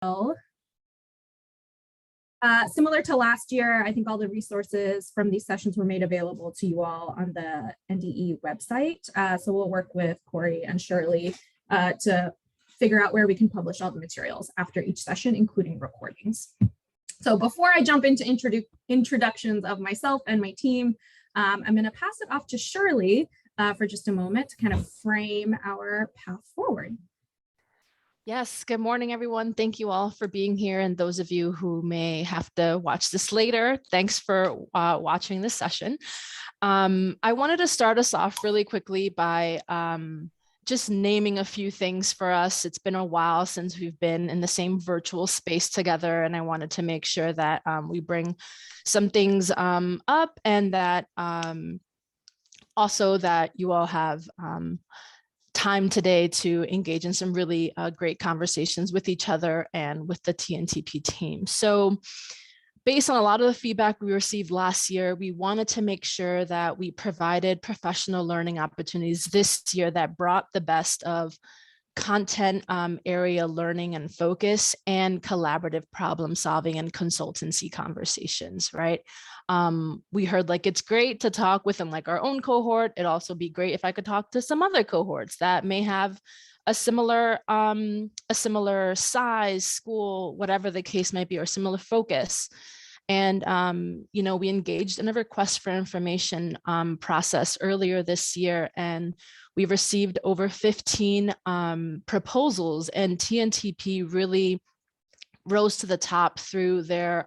Similar to last year, I think all the resources from these sessions were made available to you all on the NDE website. So we'll work with Corey and Shirley to figure out where we can publish all the materials after each session, including recordings. So before I jump into introductions of myself and my team, I'm going to pass it off to Shirley for just a moment to kind of frame our path forward. Yes, good morning, everyone. Thank you all for being here. And those of you who may have to watch this later, thanks for watching this session. I wanted to start us off really quickly by just naming a few things for us. It's been a while since we've been in the same virtual space together, and I wanted to make sure that we bring some things up, and that also that you all have time today to engage in some really great conversations with each other and with the TNTP team. So based on a lot of the feedback we received last year, we wanted to make sure that we provided professional learning opportunities this year that brought the best of content area learning and focus and collaborative problem solving and consultancy conversations, right? We heard like it's great to talk within like our own cohort. It'd also be great if I could talk to some other cohorts that may have a similar size, school, whatever the case might be, or similar focus. And, you know, we engaged in a request for information process earlier this year, and we received over 15 proposals, and TNTP really rose to the top through their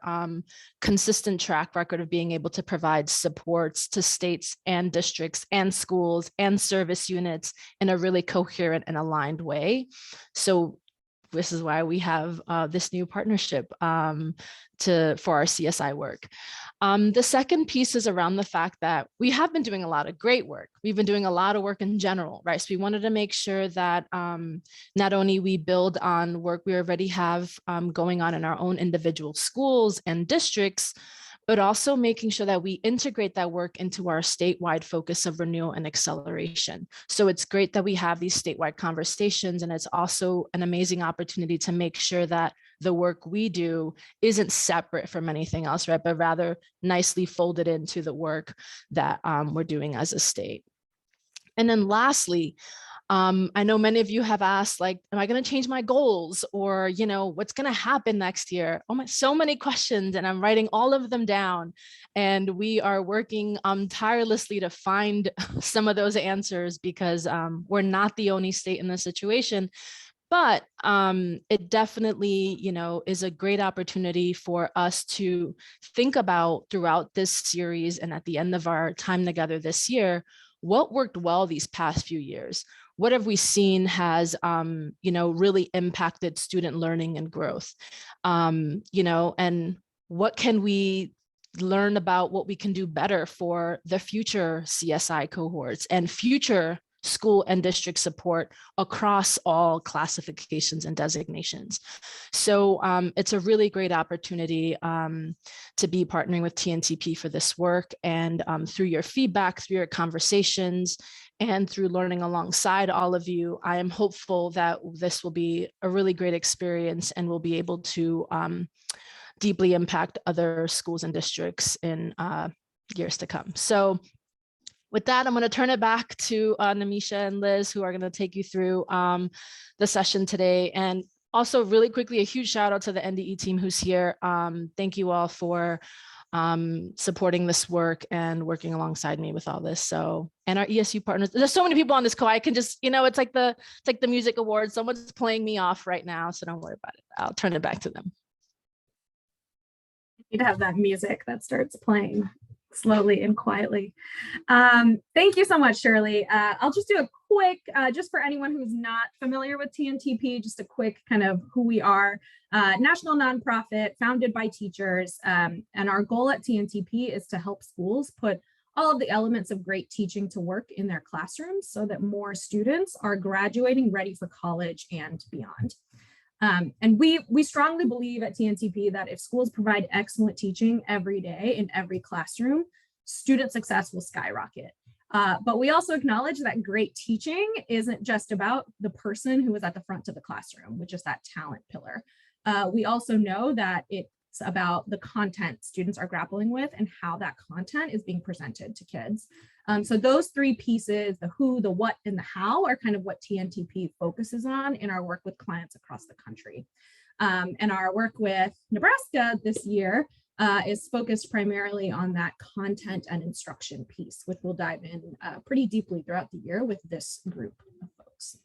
consistent track record of being able to provide supports to states and districts and schools and service units in a really coherent and aligned way. So this is why we have this new partnership for our CSI work. The second piece is around the fact that we have been doing a lot of great work. We've been doing a lot of work in general, right? So we wanted to make sure that not only we build on work we already have going on in our own individual schools and districts, but also making sure that we integrate that work into our statewide focus of renewal and acceleration. So it's great that we have these statewide conversations, and it's also an amazing opportunity to make sure that the work we do isn't separate from anything else, right? But rather nicely folded into the work that we're doing as a state. And then lastly, I know many of you have asked, like, am I going to change my goals, or, you know, what's going to happen next year? Oh my, so many questions, and I'm writing all of them down. And we are working tirelessly to find some of those answers, because we're not the only state in this situation. But it definitely, you know, is a great opportunity for us to think about throughout this series and at the end of our time together this year, what worked well these past few years? What have we seen has, you know, really impacted student learning and growth? You know, and what can we learn about what we can do better for the future CSI cohorts and future school and district support across all classifications and designations. So it's a really great opportunity to be partnering with TNTP for this work, and through your feedback, through your conversations, and through learning alongside all of you, I am hopeful that this will be a really great experience and we'll be able to deeply impact other schools and districts in years to come. So with that, I'm going to turn it back to Namisha and Liz, who are going to take you through the session today. And also really quickly, a huge shout out to the NDE team who's here. Thank you all for supporting this work and working alongside me with all this. So, and our ESU partners, there's so many people on this call. I can just, you know, it's like the music awards. Someone's playing me off right now, so don't worry about it. I'll turn it back to them. You'd have that music that starts playing slowly and quietly. Thank you so much, Shirley. I'll just do a quick, just for anyone who's not familiar with TNTP, just a quick kind of who we are. National nonprofit founded by teachers, and our goal at TNTP is to help schools put all of the elements of great teaching to work in their classrooms so that more students are graduating ready for college and beyond. And we strongly believe at TNTP that if schools provide excellent teaching every day in every classroom, student success will skyrocket. But we also acknowledge that great teaching isn't just about the person who is at the front of the classroom, which is that talent pillar. We also know that it's about the content students are grappling with and how that content is being presented to kids. So those three pieces, the who, the what, and the how, are kind of what TNTP focuses on in our work with clients across the country. And our work with Nebraska this year is focused primarily on that content and instruction piece, which we'll dive in pretty deeply throughout the year with this group of folks.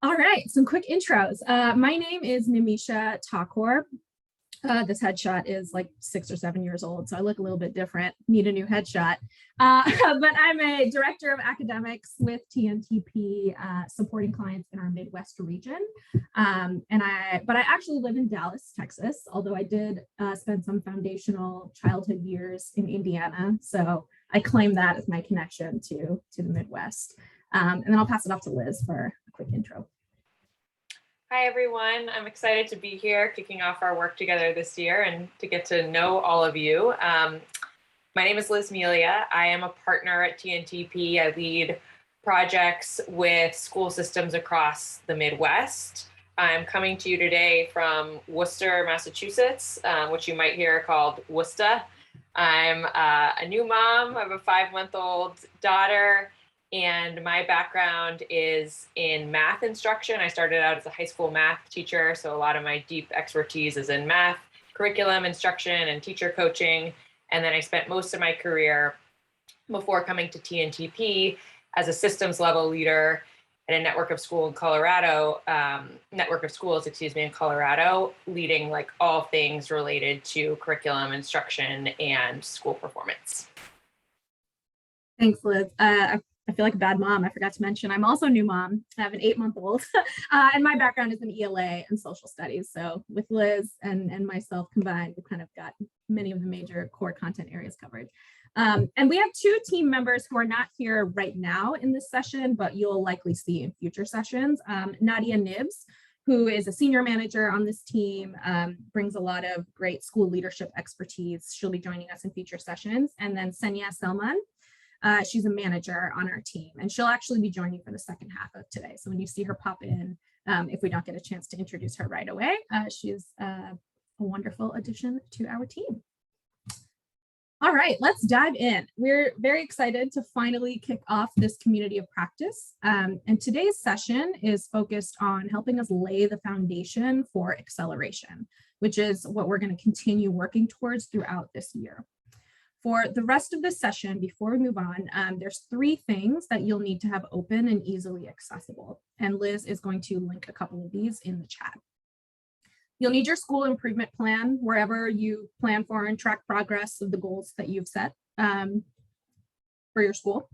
All right, some quick intros. My name is Nimisha Thakur. This headshot is like 6 or 7 years old, so I look a little bit different, need a new headshot. But I'm a director of academics with TNTP, supporting clients in our Midwest region. But I actually live in Dallas, Texas, although I did spend some foundational childhood years in Indiana. So I claim that as my connection to the Midwest. And then I'll pass it off to Liz for a quick intro. Hi, everyone. I'm excited to be here kicking off our work together this year and to get to know all of you. My name is Liz Melia. I am a partner at TNTP. I lead projects with school systems across the Midwest. I'm coming to you today from Worcester, Massachusetts, which you might hear called Worcester. I'm a new mom. I have a 5-month-old daughter. And my background is in math instruction. I started out as a high school math teacher, so a lot of my deep expertise is in math, curriculum instruction, and teacher coaching. And then I spent most of my career before coming to TNTP as a systems level leader at a network of schools in Colorado, in Colorado, leading like all things related to curriculum instruction and school performance. Thanks, Liz. I feel like a bad mom. I forgot to mention I'm also a new mom. I have an 8-month-old, and my background is in ELA and social studies. So with Liz and myself combined, we've kind of got many of the major core content areas covered. And we have 2 team members who are not here right now in this session, but you'll likely see in future sessions. Nadia Nibs, who is a senior manager on this team, brings a lot of great school leadership expertise. She'll be joining us in future sessions. And then Senya Selman. She's a manager on our team, and she'll actually be joining for the second half of today. So when you see her pop in, if we don't get a chance to introduce her right away, she's a wonderful addition to our team. All right, let's dive in. We're very excited to finally kick off this community of practice. And today's session is focused on helping us lay the foundation for acceleration, which is what we're going to continue working towards throughout this year. For the rest of this session, before we move on, there's 3 things that you'll need to have open and easily accessible. And Liz is going to link a couple of these in the chat. You'll need your school improvement plan wherever you plan for and track progress of the goals that you've set for your school.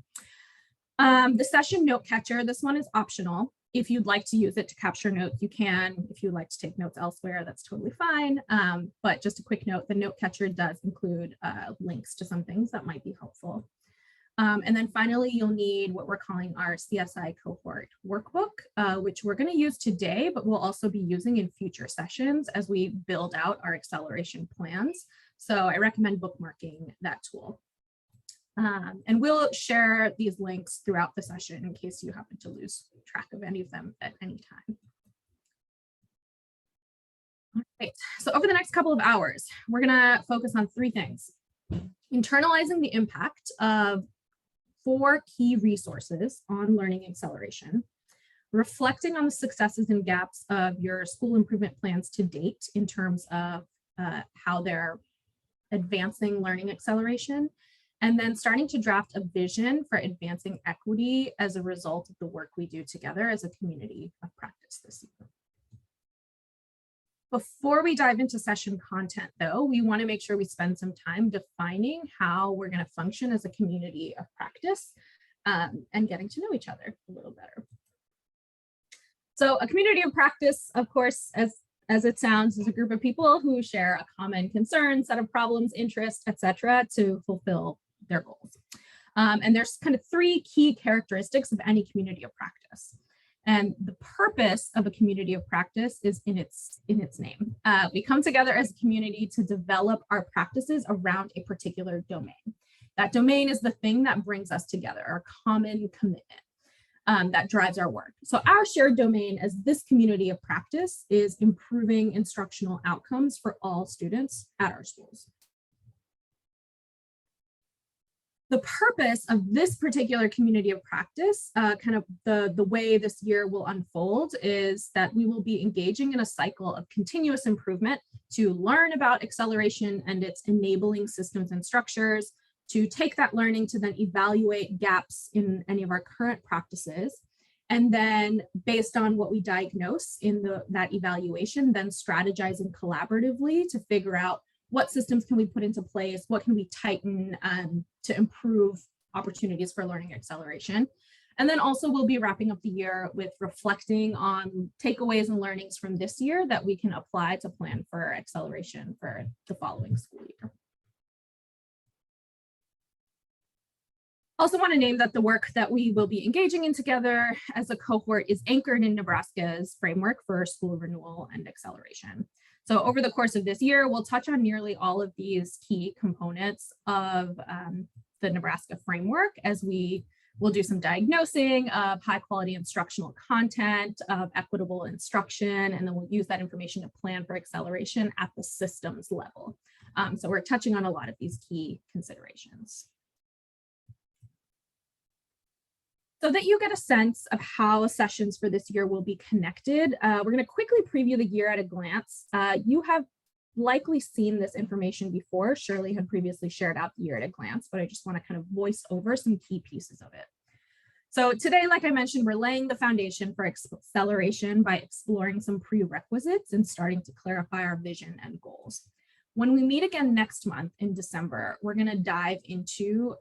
The session note catcher, this one is optional. If you'd like to use it to capture notes, you can. If you'd like to take notes elsewhere, that's totally fine. But just a quick note, the note catcher does include links to some things that might be helpful. And then finally, you'll need what we're calling our CSI cohort workbook, which we're going to use today, but we'll also be using in future sessions as we build out our acceleration plans. So I recommend bookmarking that tool. And we'll share these links throughout the session in case you happen to lose track of any of them at any time. All right, so over the next couple of hours, we're gonna focus on 3 things. Internalizing the impact of 4 key resources on learning acceleration, reflecting on the successes and gaps of your school improvement plans to date in terms of how they're advancing learning acceleration, and then starting to draft a vision for advancing equity as a result of the work we do together as a community of practice this year. Before we dive into session content, though, we want to make sure we spend some time defining how we're going to function as a community of practice and getting to know each other a little better. So a community of practice, of course, as it sounds, is a group of people who share a common concern, set of problems, interests, etc., to fulfill their goals. And there's kind of 3 key characteristics of any community of practice. And the purpose of a community of practice is in its name. We come together as a community to develop our practices around a particular domain. That domain is the thing that brings us together, our common commitment. that drives our work. So our shared domain as this community of practice is improving instructional outcomes for all students at our schools. The purpose of this particular community of practice, kind of the way this year will unfold, is that we will be engaging in a cycle of continuous improvement to learn about acceleration and its enabling systems and structures, to take that learning to then evaluate gaps in any of our current practices, and then based on what we diagnose in that evaluation, then strategizing collaboratively to figure out what systems can we put into place, what can we tighten to improve opportunities for learning acceleration. And then also we'll be wrapping up the year with reflecting on takeaways and learnings from this year that we can apply to plan for acceleration for the following school year. Also want to name that the work that we will be engaging in together as a cohort is anchored in Nebraska's framework for school renewal and acceleration. So over the course of this year, we'll touch on nearly all of these key components of the Nebraska framework, as we will do some diagnosing of high quality instructional content, of equitable instruction, and then we'll use that information to plan for acceleration at the systems level. So we're touching on a lot of these key considerations. So that you get a sense of how sessions for this year will be connected, we're going to quickly preview the year at a glance. You have likely seen this information before. Shirley had previously shared out the year at a glance, but I just want to kind of voice over some key pieces of it. So today, like I mentioned, we're laying the foundation for acceleration by exploring some prerequisites and starting to clarify our vision and goals. When we meet again next month in December, we're going to dive into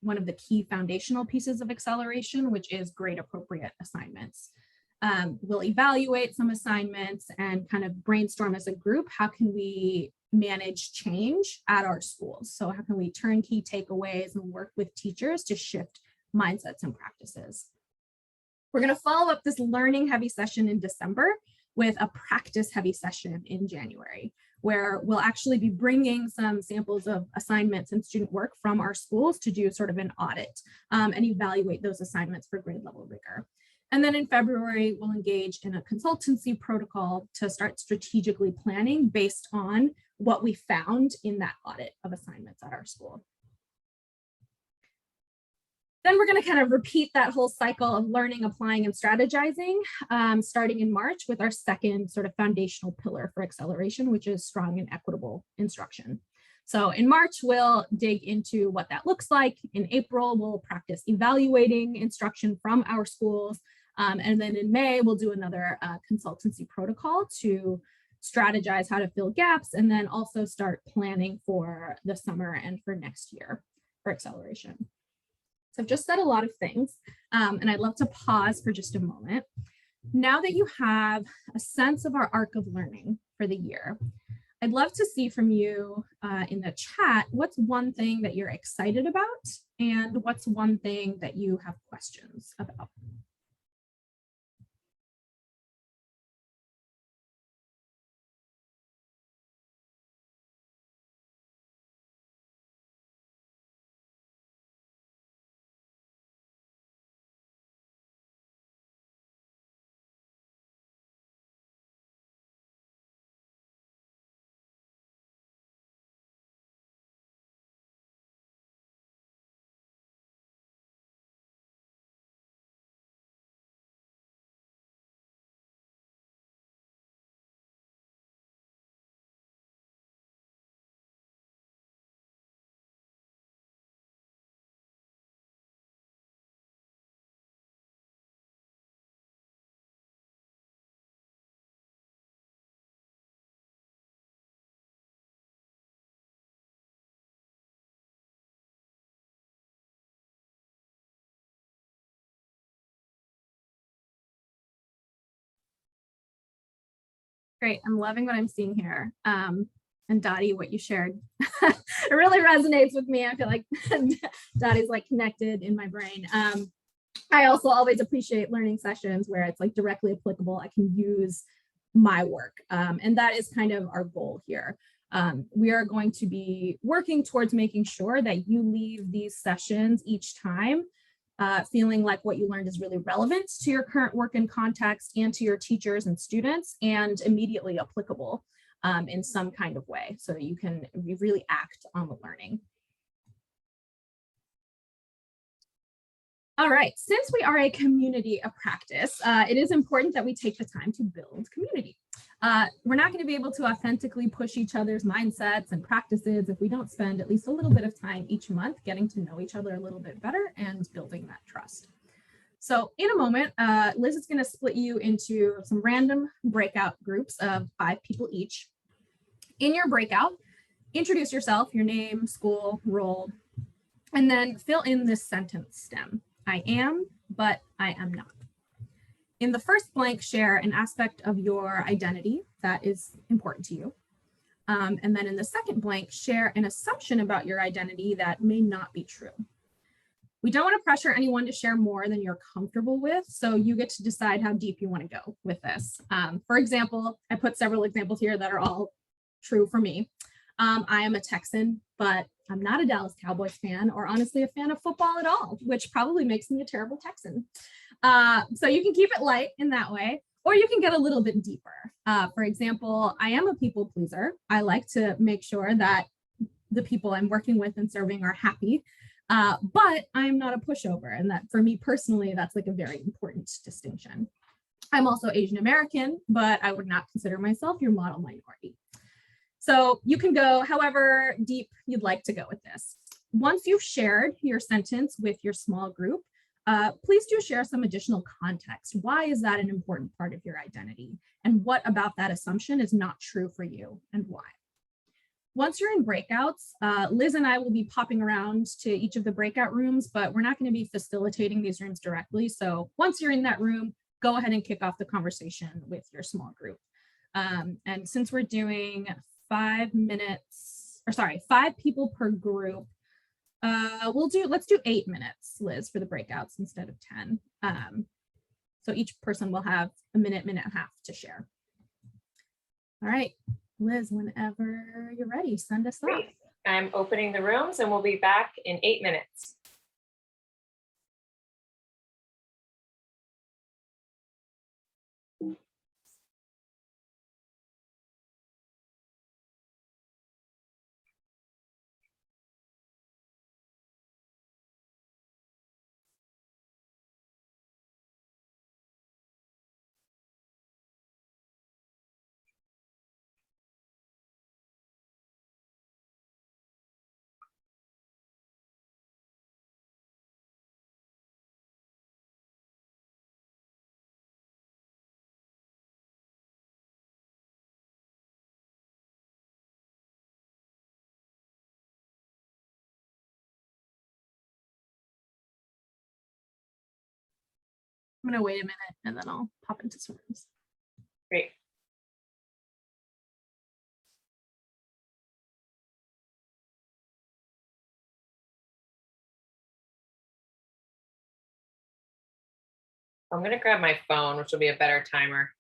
one of the key foundational pieces of acceleration, which is grade appropriate assignments. We'll evaluate some assignments and kind of brainstorm as a group, how can we manage change at our schools? So how can we turn key takeaways and work with teachers to shift mindsets and practices? We're going to follow up this learning heavy session in December with a practice heavy session in January, where we'll actually be bringing some samples of assignments and student work from our schools to do sort of an audit and evaluate those assignments for grade level rigor. And then in February, we'll engage in a consultancy protocol to start strategically planning based on what we found in that audit of assignments at our school. Then we're going to kind of repeat that whole cycle of learning, applying, and strategizing, starting in March with our second sort of foundational pillar for acceleration, which is strong and equitable instruction. So in March, we'll dig into what that looks like. In April, we'll practice evaluating instruction from our schools. And then in May, we'll do another consultancy protocol to strategize how to fill gaps, and then also start planning for the summer and for next year for acceleration. So I've just said a lot of things, and I'd love to pause for just a moment. Now that you have a sense of our arc of learning for the year, I'd love to see from you in the chat, what's one thing that you're excited about and what's one thing that you have questions about? Great, I'm loving what I'm seeing here. And Dottie, what you shared, it really resonates with me. I feel like Dottie's like connected in my brain. I also always appreciate learning sessions where it's like directly applicable. I can use my work. And that is kind of our goal here. We are going to be working towards making sure that you leave these sessions each time feeling like what you learned is really relevant to your current work and context and to your teachers and students, and immediately applicable in some kind of way, so that you can really act on the learning. All right, since we are a community of practice, it is important that we take the time to build community. We're not going to be able to authentically push each other's mindsets and practices if we don't spend at least a little bit of time each month getting to know each other a little bit better and building that trust. So in a moment, Liz is going to split you into some random breakout groups of 5 people each. In your breakout, introduce yourself, your name, school, role, and then fill in this sentence stem. I am, but I am not. In the first blank, share an aspect of your identity that is important to you. And then in the second blank, share an assumption about your identity that may not be true. We don't want to pressure anyone to share more than you're comfortable with, so you get to decide how deep you want to go with this. For example, I put several examples here that are all true for me. I am a Texan, but I'm not a Dallas Cowboys fan, or honestly a fan of football at all, which probably makes me a terrible Texan. So you can keep it light in that way, or you can get a little bit deeper. For example, I am a people pleaser. I like to make sure that the people I'm working with and serving are happy, but I'm not a pushover. And that for me personally, that's like a very important distinction. I'm also Asian American, but I would not consider myself your model minority. So you can go however deep you'd like to go with this. Once you've shared your sentence with your small group, please do share some additional context. Why is that an important part of your identity? And what about that assumption is not true for you, and why? Once you're in breakouts, Liz and I will be popping around to each of the breakout rooms, but we're not going to be facilitating these rooms directly. So once you're in that room, go ahead and kick off the conversation with your small group. And since we're doing 5 people per group, let's do 8 minutes, Liz, for the breakouts instead of 10. So each person will have a minute and a half to share. All right, Liz, whenever you're ready, send us off. I'm opening the rooms and we'll be back in 8 minutes. I'm gonna wait a minute and then I'll pop into some rooms. Great. I'm gonna grab my phone, which will be a better timer.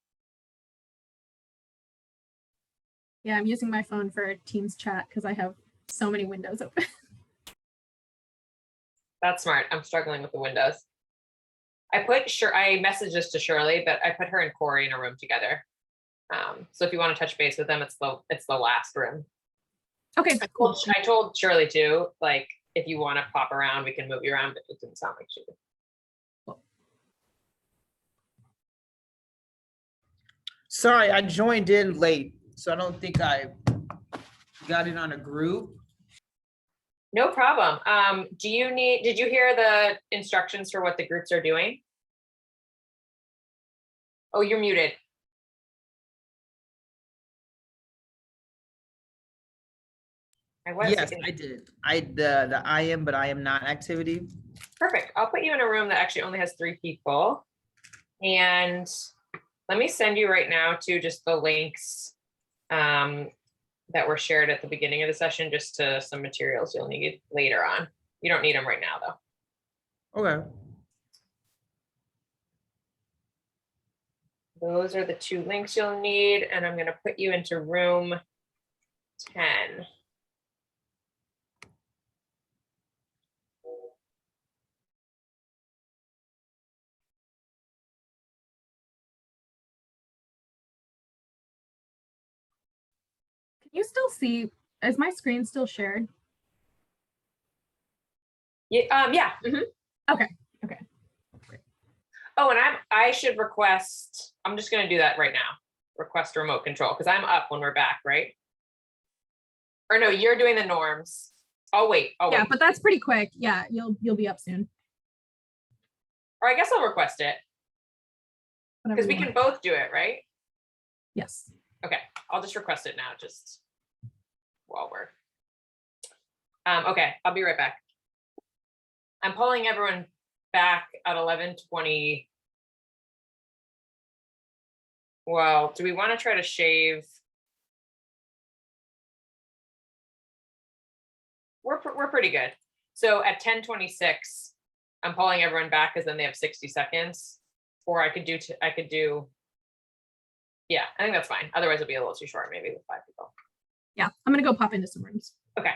Yeah, I'm using my phone for Teams chat because I have so many windows open. That's smart. I'm struggling with the windows. I messaged this to Shirley, but I put her and Corey in a room together. So if you want to touch base with them, it's the last room. Okay, cool. I told Shirley too, like, if you want to pop around, we can move you around, but it didn't sound like she did. Cool. Sorry, I joined in late, so I don't think I got it on a group. No problem. Did you hear the instructions for what the groups are doing? Oh, you're muted. Yes, I did. The I am, but I am not activity. Perfect. I'll put you in a room that actually only has 3 people. And let me send you right now to just the links that were shared at the beginning of the session, just to some materials you'll need later on. You don't need them right now though. Okay. Those are the 2 links you'll need. And I'm going to put you into room 10. you still see, is my screen still shared? Yeah. Yeah. Mhm. Okay. Okay. Oh, and I should request, I'm just gonna do that right now. Request remote control, because I'm up when we're back, right? Or no, you're doing the norms. Oh wait, Yeah, but that's pretty quick. Yeah, you'll be up soon. Or I guess I'll request it, Whatever because we you can want. both do it, right? Yes. Okay, I'll just request it now, just while we're. Okay, I'll be right back. I'm pulling everyone back at 11:20. Well, do we want to try to shave? We're pretty good. So at 10:26, I'm pulling everyone back because then they have 60 seconds. Or I could do, yeah, I think that's fine. Otherwise it'll be a little too short, maybe with 5 people. Yeah, I'm gonna go pop into some rooms. Okay.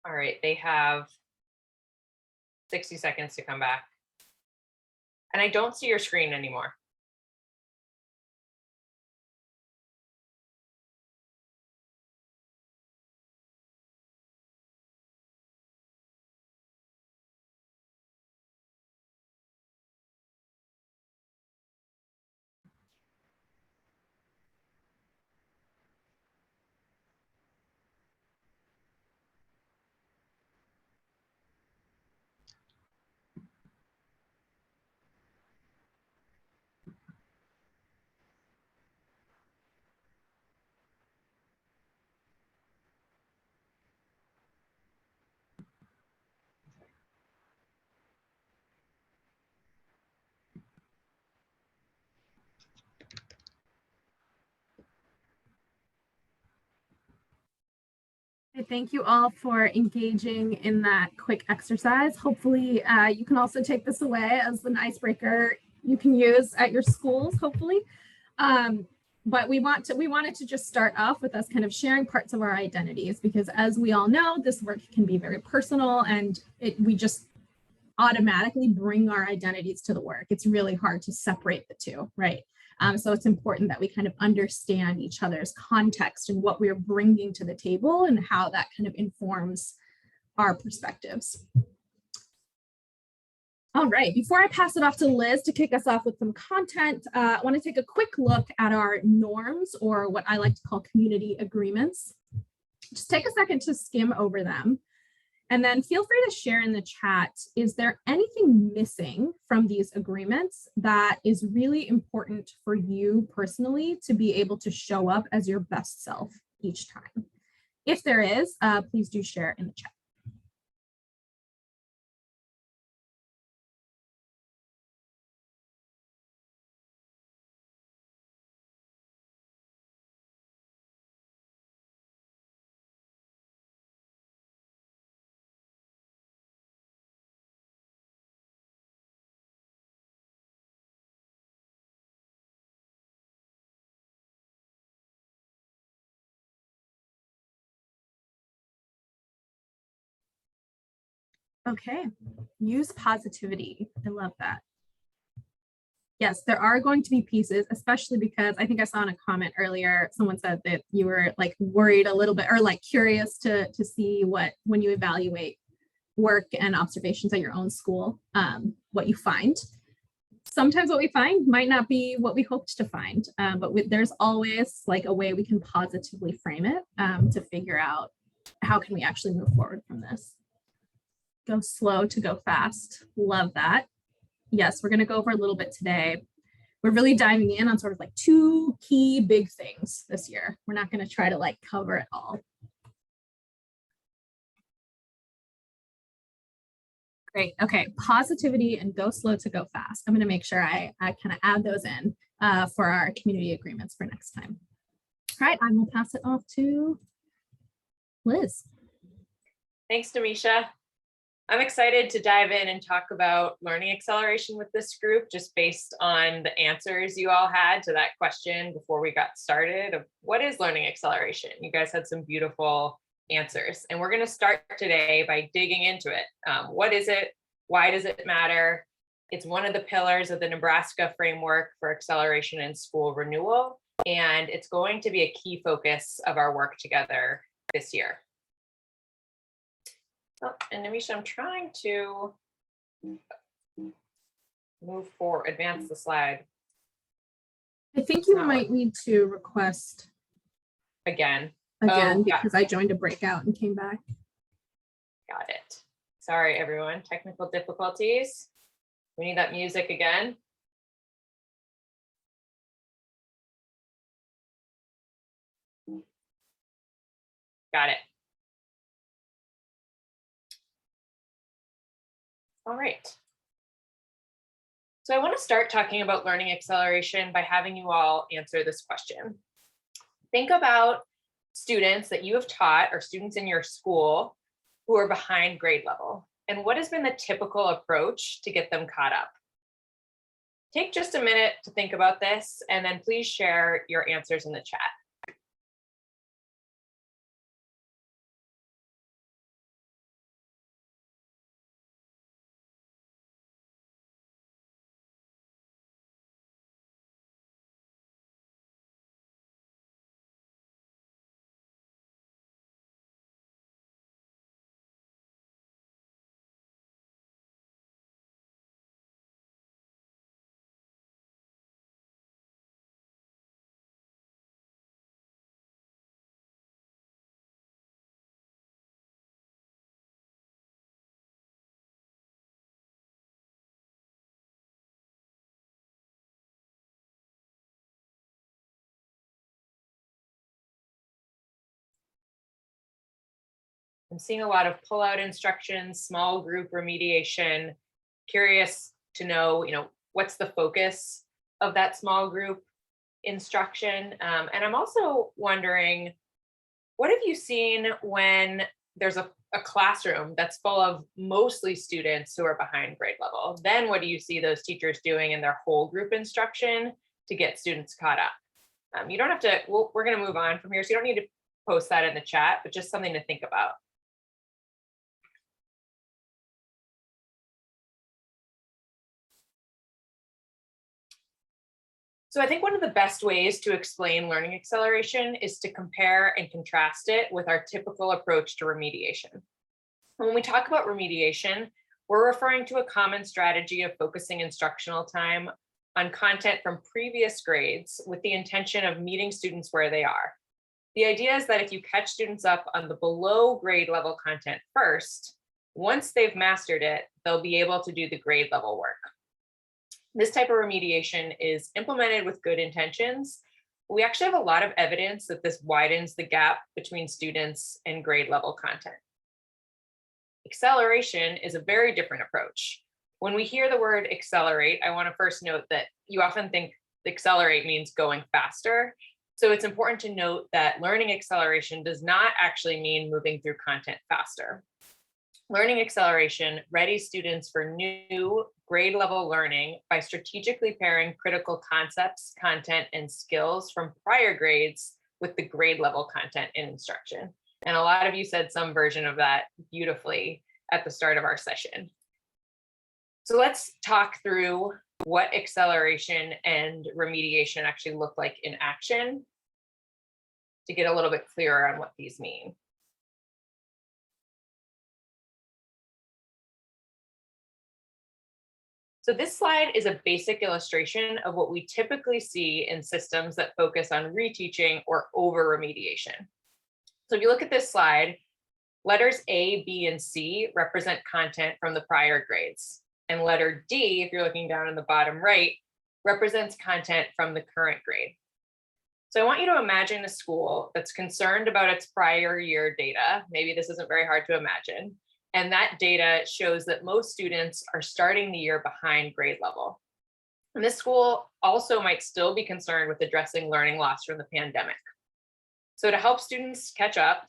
All right, they have 60 seconds to come back. And I don't see your screen anymore. Thank you all for engaging in that quick exercise. Hopefully you can also take this away as an icebreaker you can use at your schools, hopefully. But we wanted to just start off with us kind of sharing parts of our identities, because as we all know, this work can be very personal, and we just automatically bring our identities to the work. It's really hard to separate the two, right? So it's important that we kind of understand each other's context and what we're bringing to the table and how that kind of informs our perspectives. All right, before I pass it off to Liz to kick us off with some content, I want to take a quick look at our norms, or what I like to call community agreements. Just take a second to skim over them. And then feel free to share in the chat, is there anything missing from these agreements that is really important for you personally to be able to show up as your best self each time? If there is, please do share in the chat. Okay, use positivity. I love that. Yes, there are going to be pieces, especially because I think I saw in a comment earlier, someone said that you were like worried a little bit or like curious to see what, when you evaluate work and observations at your own school, what you find. Sometimes what we find might not be what we hoped to find, but there's always like a way we can positively frame it to figure out how can we actually move forward from this. Go slow to go fast. Love that. Yes, we're going to go over a little bit today. We're really diving in on sort of like 2 key big things this year. We're not going to try to like cover it all. Great. Okay. Positivity and go slow to go fast. I'm going to make sure I kind of add those in for our community agreements for next time. All right. I will pass it off to Liz. Thanks, Demisha. I'm excited to dive in and talk about learning acceleration with this group, just based on the answers you all had to that question before we got started of what is learning acceleration. You guys had some beautiful answers, and we're going to start today by digging into it. What is it? Why does it matter? It's one of the pillars of the Nebraska framework for acceleration in school renewal, and it's going to be a key focus of our work together this year. Oh, and Demisha, I'm trying to move forward, advance the slide. I think you might need to request again because I joined a breakout and came back. Got it. Sorry, everyone. Technical difficulties. We need that music again. Got it. All right. So I want to start talking about learning acceleration by having you all answer this question. Think about students that you have taught or students in your school who are behind grade level. And what has been the typical approach to get them caught up? Take just a minute to think about this, and then please share your answers in the chat. I'm seeing a lot of pull-out instructions, small group remediation. Curious to know, what's the focus of that small group instruction? And I'm also wondering, what have you seen when there's a classroom that's full of mostly students who are behind grade level? Then what do you see those teachers doing in their whole group instruction to get students caught up? You don't have to, we're going to move on from here, so you don't need to post that in the chat, but just something to think about. So I think one of the best ways to explain learning acceleration is to compare and contrast it with our typical approach to remediation. When we talk about remediation, we're referring to a common strategy of focusing instructional time on content from previous grades with the intention of meeting students where they are. The idea is that if you catch students up on the below grade level content first, Once they've mastered it, they'll be able to do the grade level work. This type of remediation is implemented with good intentions. We actually have a lot of evidence that this widens the gap between students and grade level content. Acceleration is a very different approach. When we hear the word accelerate, I want to first note that you often think accelerate means going faster. So it's important to note that learning acceleration does not actually mean moving through content faster. Learning acceleration readies students for new grade level learning by strategically pairing critical concepts, content, and skills from prior grades with the grade level content in instruction. And a lot of you said some version of that beautifully at the start of our session. So let's talk through what acceleration and remediation actually look like in action to get a little bit clearer on what these mean. So this slide is a basic illustration of what we typically see in systems that focus on reteaching or over remediation. So if you look at this slide, letters A, B, and C represent content from the prior grades. And letter D, if you're looking down in the bottom right, represents content from the current grade. So I want you to imagine a school that's concerned about its prior year data. Maybe this isn't very hard to imagine. And that data shows that most students are starting the year behind grade level. And this school also might still be concerned with addressing learning loss from the pandemic. So to help students catch up,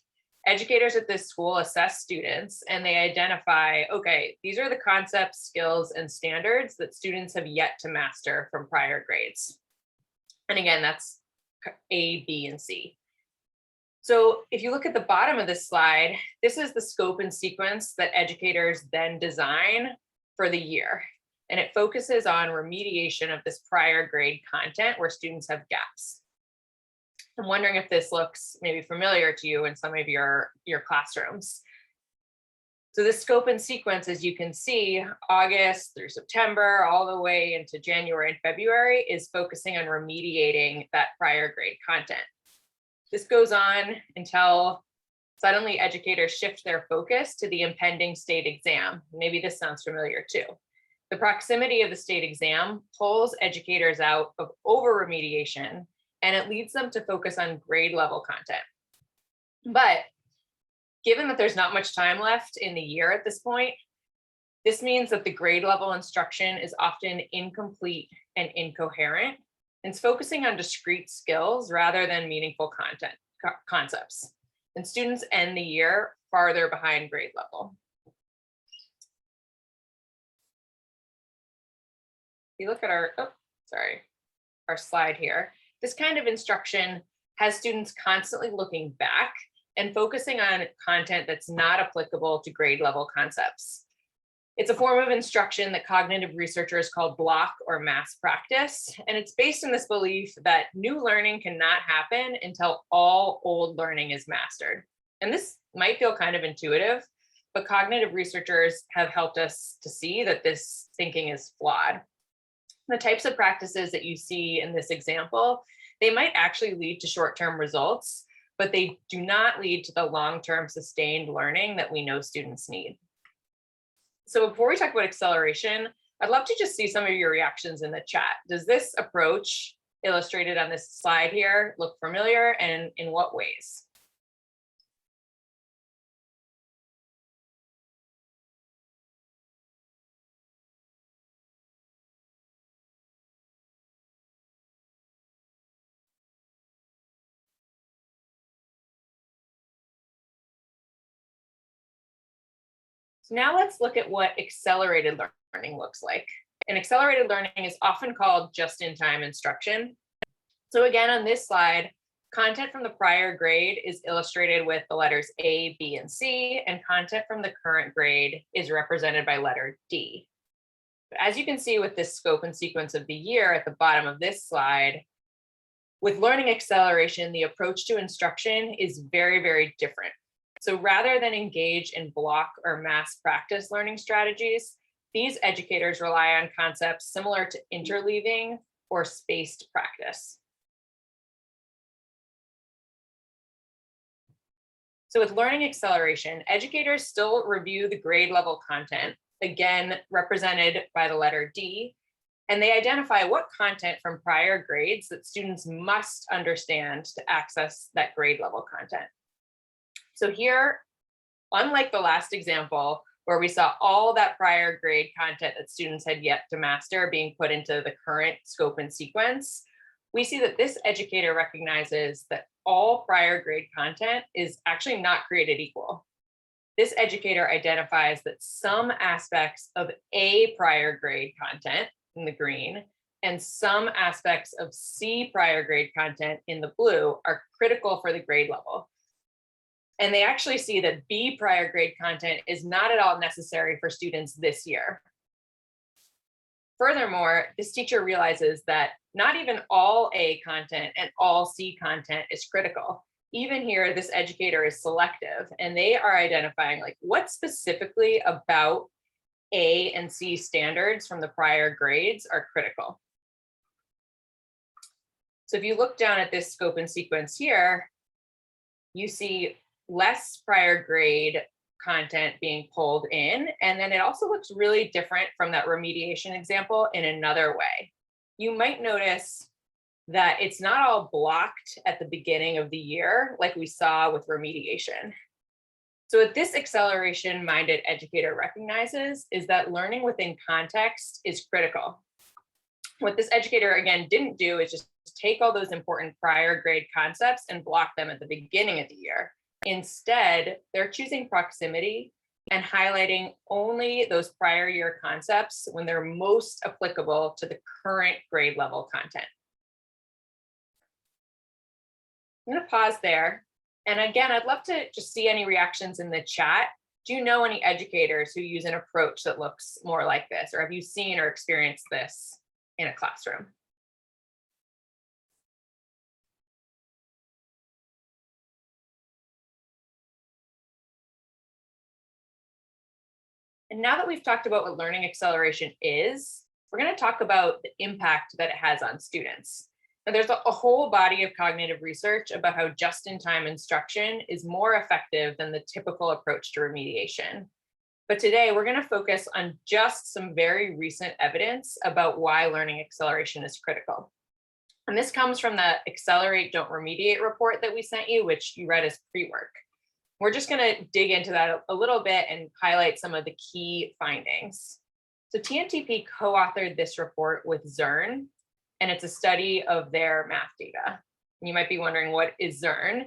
educators at this school assess students and they identify, okay, these are the concepts, skills, and standards that students have yet to master from prior grades. And again, that's A, B, and C. So if you look at the bottom of this slide, this is the scope and sequence that educators then design for the year. And it focuses on remediation of this prior grade content where students have gaps. I'm wondering if this looks maybe familiar to you in some of your classrooms. So this scope and sequence, as you can see, August through September, all the way into January and February is focusing on remediating that prior grade content. This goes on until suddenly educators shift their focus to the impending state exam. Maybe this sounds familiar too. The proximity of the state exam pulls educators out of over remediation and it leads them to focus on grade level content. But given that there's not much time left in the year at this point, this means that the grade level instruction is often incomplete and incoherent. And it's focusing on discrete skills rather than meaningful concepts. And students end the year farther behind grade level. If you look at our slide here, this kind of instruction has students constantly looking back and focusing on content that's not applicable to grade level concepts. It's a form of instruction that cognitive researchers call block or mass practice. And it's based on this belief that new learning cannot happen until all old learning is mastered. And this might feel kind of intuitive, but cognitive researchers have helped us to see that this thinking is flawed. The types of practices that you see in this example, they might actually lead to short-term results, but they do not lead to the long-term sustained learning that we know students need. So before we talk about acceleration, I'd love to just see some of your reactions in the chat. Does this approach illustrated on this slide here look familiar, and in what ways? So now let's look at what accelerated learning looks like. And accelerated learning is often called just-in-time instruction. So again, on this slide, content from the prior grade is illustrated with the letters A, B, and C, and content from the current grade is represented by letter D. But as you can see with this scope and sequence of the year at the bottom of this slide, with learning acceleration, the approach to instruction is very, very different. So rather than engage in block or mass practice learning strategies, these educators rely on concepts similar to interleaving or spaced practice. So with learning acceleration, educators still review the grade level content, again, represented by the letter D, and they identify what content from prior grades that students must understand to access that grade level content. So here, unlike the last example, where we saw all that prior grade content that students had yet to master being put into the current scope and sequence, we see that this educator recognizes that all prior grade content is actually not created equal. This educator identifies that some aspects of A prior grade content in the green and some aspects of C prior grade content in the blue are critical for the grade level. And they actually see that B prior grade content is not at all necessary for students this year. Furthermore, this teacher realizes that not even all A content and all C content is critical. Even here, this educator is selective, and they are identifying like what specifically about A and C standards from the prior grades are critical. So if you look down at this scope and sequence here, you see less prior grade content being pulled in. And then it also looks really different from that remediation example in another way. You might notice that it's not all blocked at the beginning of the year, like we saw with remediation. So what this acceleration-minded educator recognizes is that learning within context is critical. What this educator, again, didn't do is just take all those important prior grade concepts and block them at the beginning of the year. Instead, they're choosing proximity and highlighting only those prior year concepts when they're most applicable to the current grade level content. I'm going to pause there. And again, I'd love to just see any reactions in the chat. Do you know any educators who use an approach that looks more like this? Or have you seen or experienced this in a classroom? And now that we've talked about what learning acceleration is, we're going to talk about the impact that it has on students. Now, there's a whole body of cognitive research about how just-in-time instruction is more effective than the typical approach to remediation. But today, we're going to focus on just some very recent evidence about why learning acceleration is critical. And this comes from the Accelerate, Don't Remediate report that we sent you, which you read as pre-work. We're just going to dig into that a little bit and highlight some of the key findings. So TNTP co-authored this report with Zern, and it's a study of their math data. You might be wondering, what is Zern?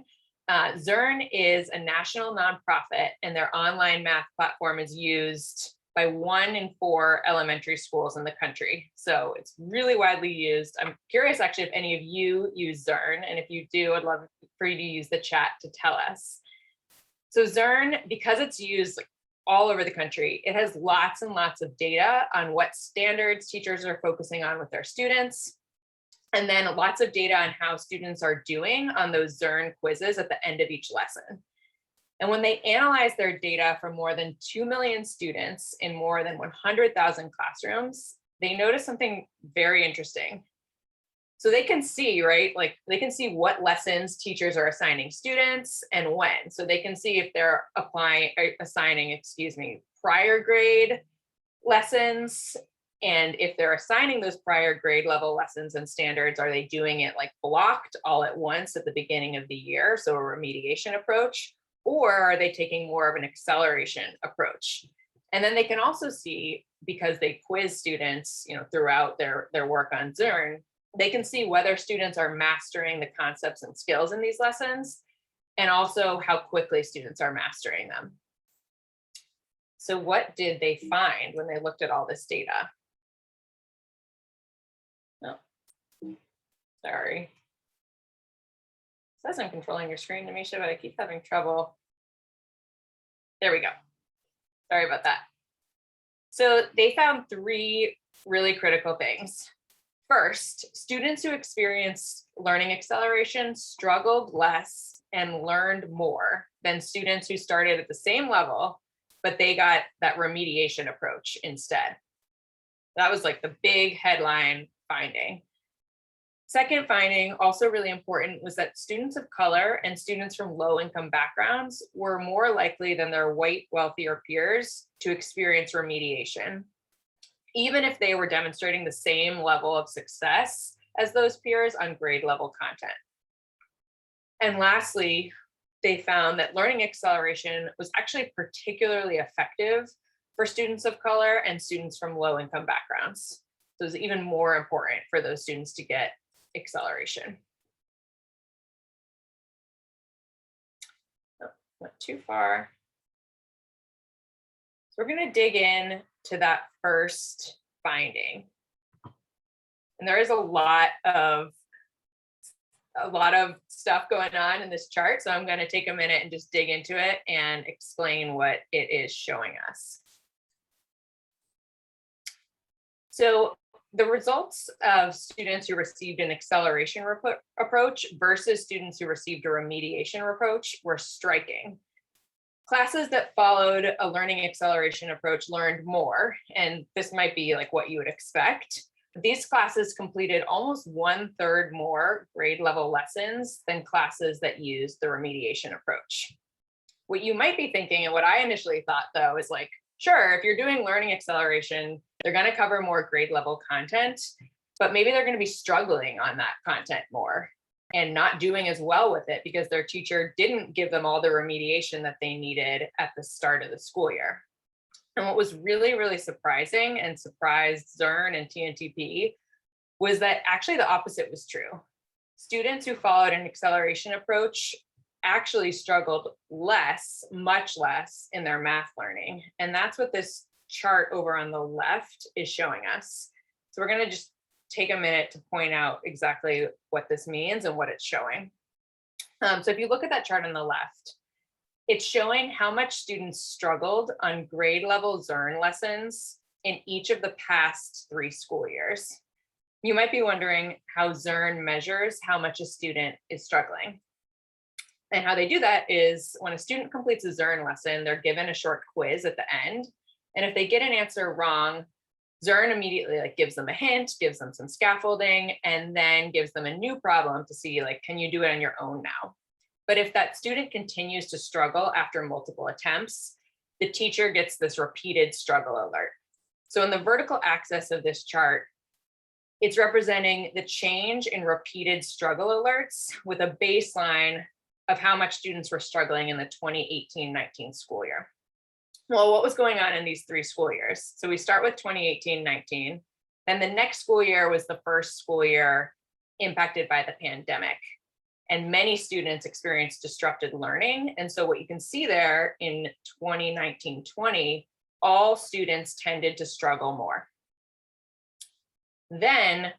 Zern is a national nonprofit, and their online math platform is used by 1 in 4 elementary schools in the country. So it's really widely used. I'm curious actually if any of you use Zern, and if you do, I'd love for you to use the chat to tell us. So Zern, because it's used all over the country, it has lots and lots of data on what standards teachers are focusing on with their students, and then lots of data on how students are doing on those Zern quizzes at the end of each lesson. And when they analyze their data from more than 2 million students in more than 100,000 classrooms, they notice something very interesting. So they can see, right? Like they can see what lessons teachers are assigning students and when. So they can see if they're assigning prior grade lessons. And if they're assigning those prior grade level lessons and standards, are they doing it like blocked all at once at the beginning of the year? So a remediation approach, or are they taking more of an acceleration approach? And then they can also see, because they quiz students, throughout their work on Zern, they can see whether students are mastering the concepts and skills in these lessons, and also how quickly students are mastering them. So what did they find when they looked at all this data? Oh, sorry. It says I'm controlling your screen, Namisha, but I keep having trouble. There we go. Sorry about that. So they found 3 really critical things. First, students who experienced learning acceleration struggled less and learned more than students who started at the same level, but they got that remediation approach instead. That was like the big headline finding. Second finding, also really important, was that students of color and students from low-income backgrounds were more likely than their white, wealthier peers to experience remediation, even if they were demonstrating the same level of success as those peers on grade level content. And lastly, they found that learning acceleration was actually particularly effective for students of color and students from low-income backgrounds. So it's even more important for those students to get acceleration. Oh, went too far. So we're going to dig in to that first finding. And there is a lot of stuff going on in this chart. So I'm going to take a minute and just dig into it and explain what it is showing us. So the results of students who received an acceleration approach versus students who received a remediation approach were striking. Classes that followed a learning acceleration approach learned more, and this might be like what you would expect. These classes completed almost 1/3 more grade level lessons than classes that used the remediation approach. What you might be thinking, and what I initially thought though, is like, sure, if you're doing learning acceleration, they're going to cover more grade level content, but maybe they're going to be struggling on that content more and not doing as well with it because their teacher didn't give them all the remediation that they needed at the start of the school year. And what was really, really surprising and surprised Zern and TNTP was that actually the opposite was true. Students who followed an acceleration approach actually struggled less, much less in their math learning. And that's what this chart over on the left is showing us. So we're going to just take a minute to point out exactly what this means and what it's showing. So if you look at that chart on the left, it's showing how much students struggled on grade level Zern lessons in each of the past 3 school years. You might be wondering how Zern measures how much a student is struggling. And how they do that is when a student completes a Zern lesson, they're given a short quiz at the end. And if they get an answer wrong, Zern immediately gives them a hint, gives them some scaffolding, and then gives them a new problem to see, can you do it on your own now? But if that student continues to struggle after multiple attempts, the teacher gets this repeated struggle alert. So in the vertical axis of this chart, it's representing the change in repeated struggle alerts with a baseline of how much students were struggling in the 2018-19 school year. Well, what was going on in these 3 school years? So we start with 2018-19, then the next school year was the first school year impacted by the pandemic. And many students experienced disrupted learning. And so what you can see there in 2019-20, all students tended to struggle more. Then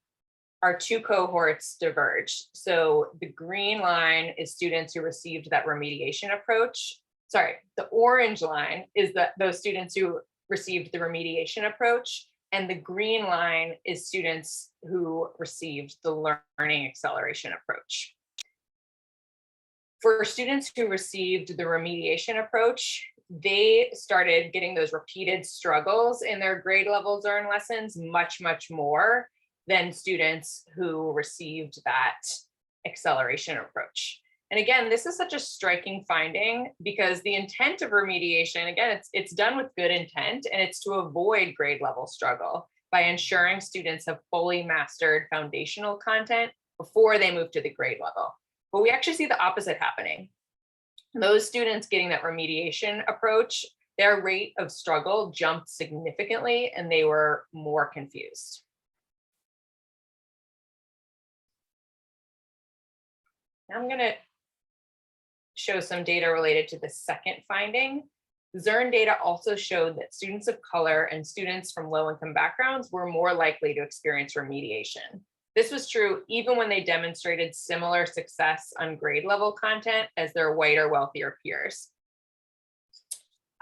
our 2 cohorts diverged. So the green line is students who received that remediation approach. Sorry, the orange line is those students who received the remediation approach, and the green line is students who received the learning acceleration approach. For students who received the remediation approach, they started getting those repeated struggles in their grade level Zern lessons much, much more than students who received that acceleration approach. And again, this is such a striking finding because the intent of remediation, again, it's done with good intent, and it's to avoid grade level struggle by ensuring students have fully mastered foundational content before they move to the grade level. But we actually see the opposite happening. Those students getting that remediation approach, their rate of struggle jumped significantly and they were more confused. Now I'm going to show some data related to the second finding. Zern data also showed that students of color and students from low-income backgrounds were more likely to experience remediation. This was true even when they demonstrated similar success on grade level content as their whiter, wealthier peers.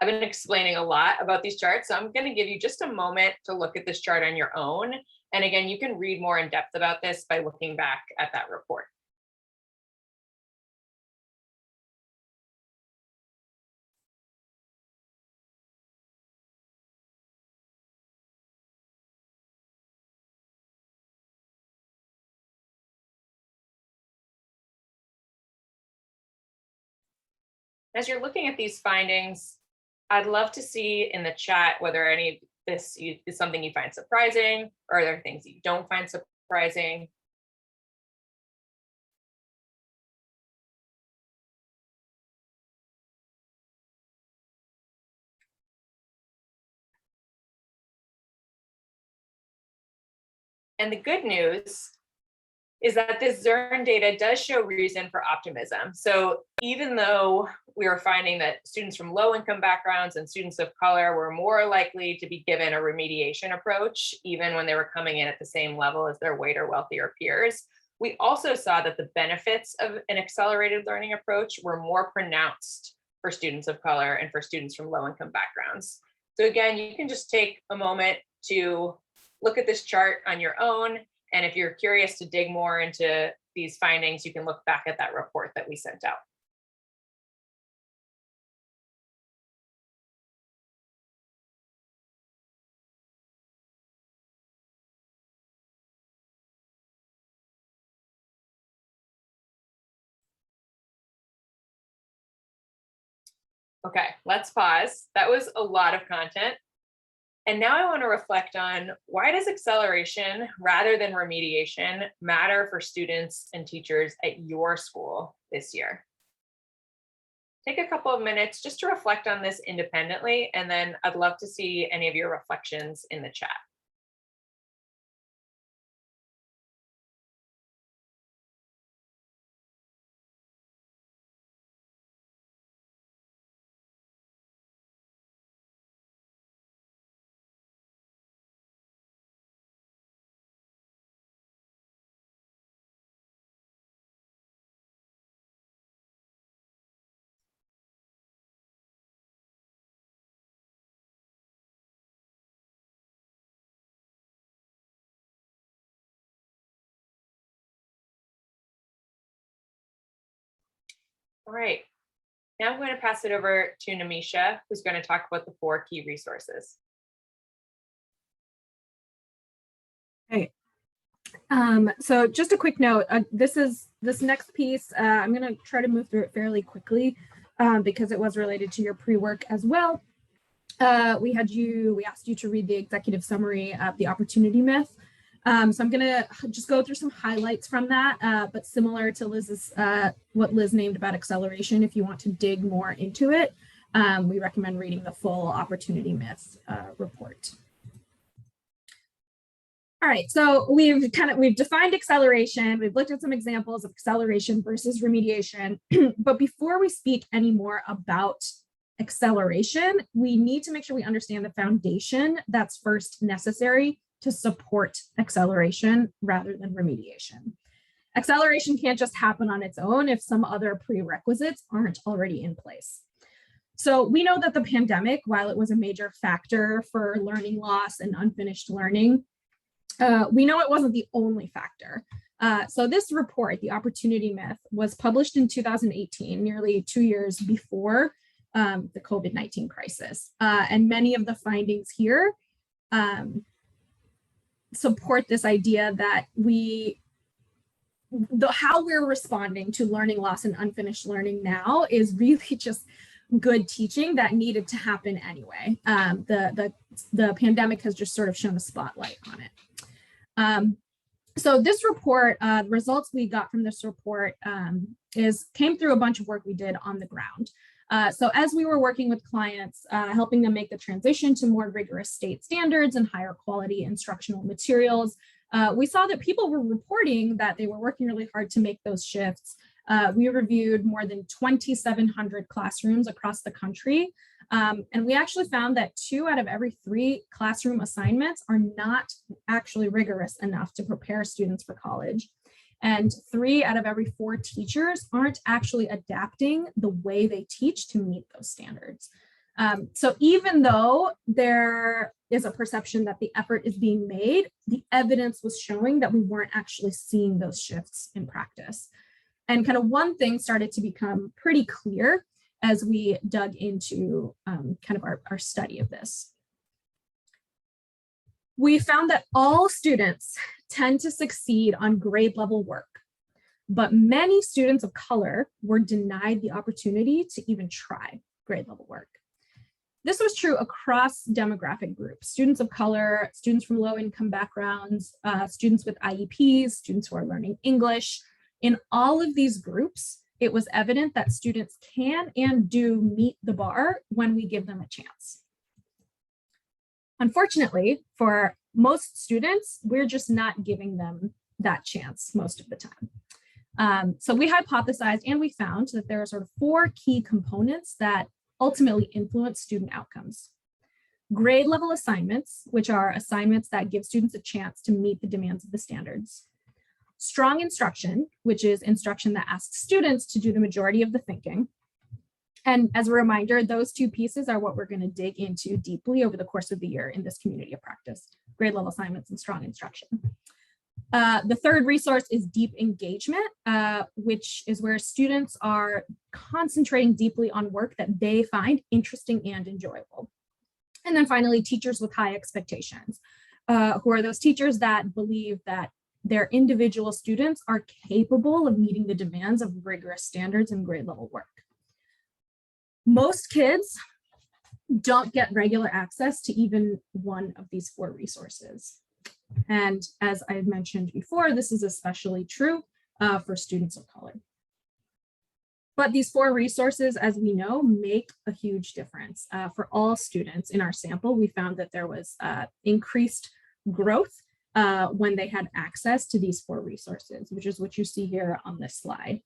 I've been explaining a lot about these charts, so I'm going to give you just a moment to look at this chart on your own. And again, you can read more in depth about this by looking back at that report. As you're looking at these findings, I'd love to see in the chat whether any of this is something you find surprising, or are there things that you don't find surprising? And the good news is that this Zern data does show reason for optimism. So even though we are finding that students from low income backgrounds and students of color were more likely to be given a remediation approach, even when they were coming in at the same level as their white or wealthier peers, we also saw that the benefits of an accelerated learning approach were more pronounced for students of color and for students from low income backgrounds. So again, you can just take a moment to look at this chart on your own. And if you're curious to dig more into these findings, you can look back at that report that we sent out. Okay, let's pause. That was a lot of content. And now I want to reflect on, why does acceleration rather than remediation matter for students and teachers at your school this year? Take a couple of minutes just to reflect on this independently, and then I'd love to see any of your reflections in the chat. All right, now I'm going to pass it over to Namisha, who's going to talk about the 4 key resources. Okay. So just a quick note, this next piece, I'm going to try to move through it fairly quickly because it was related to your pre-work as well. We asked you to read the executive summary of the opportunity myth. So I'm going to just go through some highlights from that, but similar to Liz's, what Liz named about acceleration, if you want to dig more into it, we recommend reading the full opportunity myth report. All right, so we've defined acceleration. We've looked at some examples of acceleration versus remediation. But before we speak any more about acceleration, we need to make sure we understand the foundation that's first necessary to support acceleration rather than remediation. Acceleration can't just happen on its own if some other prerequisites aren't already in place. So we know that the pandemic, while it was a major factor for learning loss and unfinished learning, we know it wasn't the only factor. So this report, the opportunity myth, was published in 2018, nearly 2 years before the COVID-19 crisis. And many of the findings here support this idea that how we're responding to learning loss and unfinished learning now is really just good teaching that needed to happen anyway. The pandemic has just sort of shone a spotlight on it. So this report, the results we got from this report came through a bunch of work we did on the ground. So as we were working with clients, helping them make the transition to more rigorous state standards and higher quality instructional materials, we saw that people were reporting that they were working really hard to make those shifts. We reviewed more than 2,700 classrooms across the country. And we actually found that 2 out of every 3 classroom assignments are not actually rigorous enough to prepare students for college. And 3 out of every 4 teachers aren't actually adapting the way they teach to meet those standards. So even though there is a perception that the effort is being made, the evidence was showing that we weren't actually seeing those shifts in practice. And kind of one thing started to become pretty clear as we dug into kind of our study of this. We found that all students tend to succeed on grade level work, but many students of color were denied the opportunity to even try grade level work. This was true across demographic groups: students of color, students from low income backgrounds, students with IEPs, students who are learning English. In all of these groups, it was evident that students can and do meet the bar when we give them a chance. Unfortunately, for most students, we're just not giving them that chance most of the time. So we hypothesized and we found that there are sort of 4 key components that ultimately influence student outcomes. Grade level assignments, which are assignments that give students a chance to meet the demands of the standards. Strong instruction, which is instruction that asks students to do the majority of the thinking. And as a reminder, those 2 pieces are what we're going to dig into deeply over the course of the year in this community of practice: grade level assignments and strong instruction. The third resource is deep engagement, which is where students are concentrating deeply on work that they find interesting and enjoyable. And then finally, teachers with high expectations, who are those teachers that believe that their individual students are capable of meeting the demands of rigorous standards and grade level work. Most kids don't get regular access to even one of these 4 resources. And as I mentioned before, this is especially true for students of color. But these 4 resources, as we know, make a huge difference. For all students in our sample, we found that there was increased growth when they had access to these 4 resources, which is what you see here on this slide.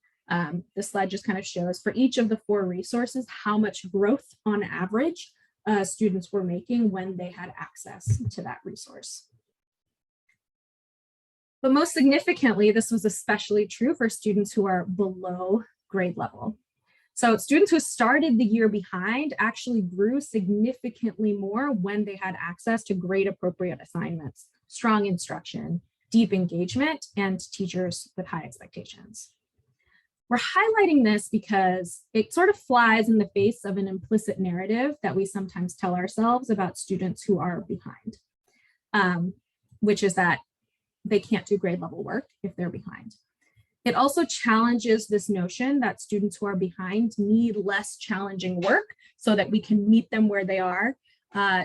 This slide just kind of shows for each of the 4 resources how much growth on average students were making when they had access to that resource. But most significantly, this was especially true for students who are below grade level. So students who started the year behind actually grew significantly more when they had access to grade appropriate assignments, strong instruction, deep engagement, and teachers with high expectations. We're highlighting this because it sort of flies in the face of an implicit narrative that we sometimes tell ourselves about students who are behind, which is that they can't do grade level work if they're behind. It also challenges this notion that students who are behind need less challenging work so that we can meet them where they are,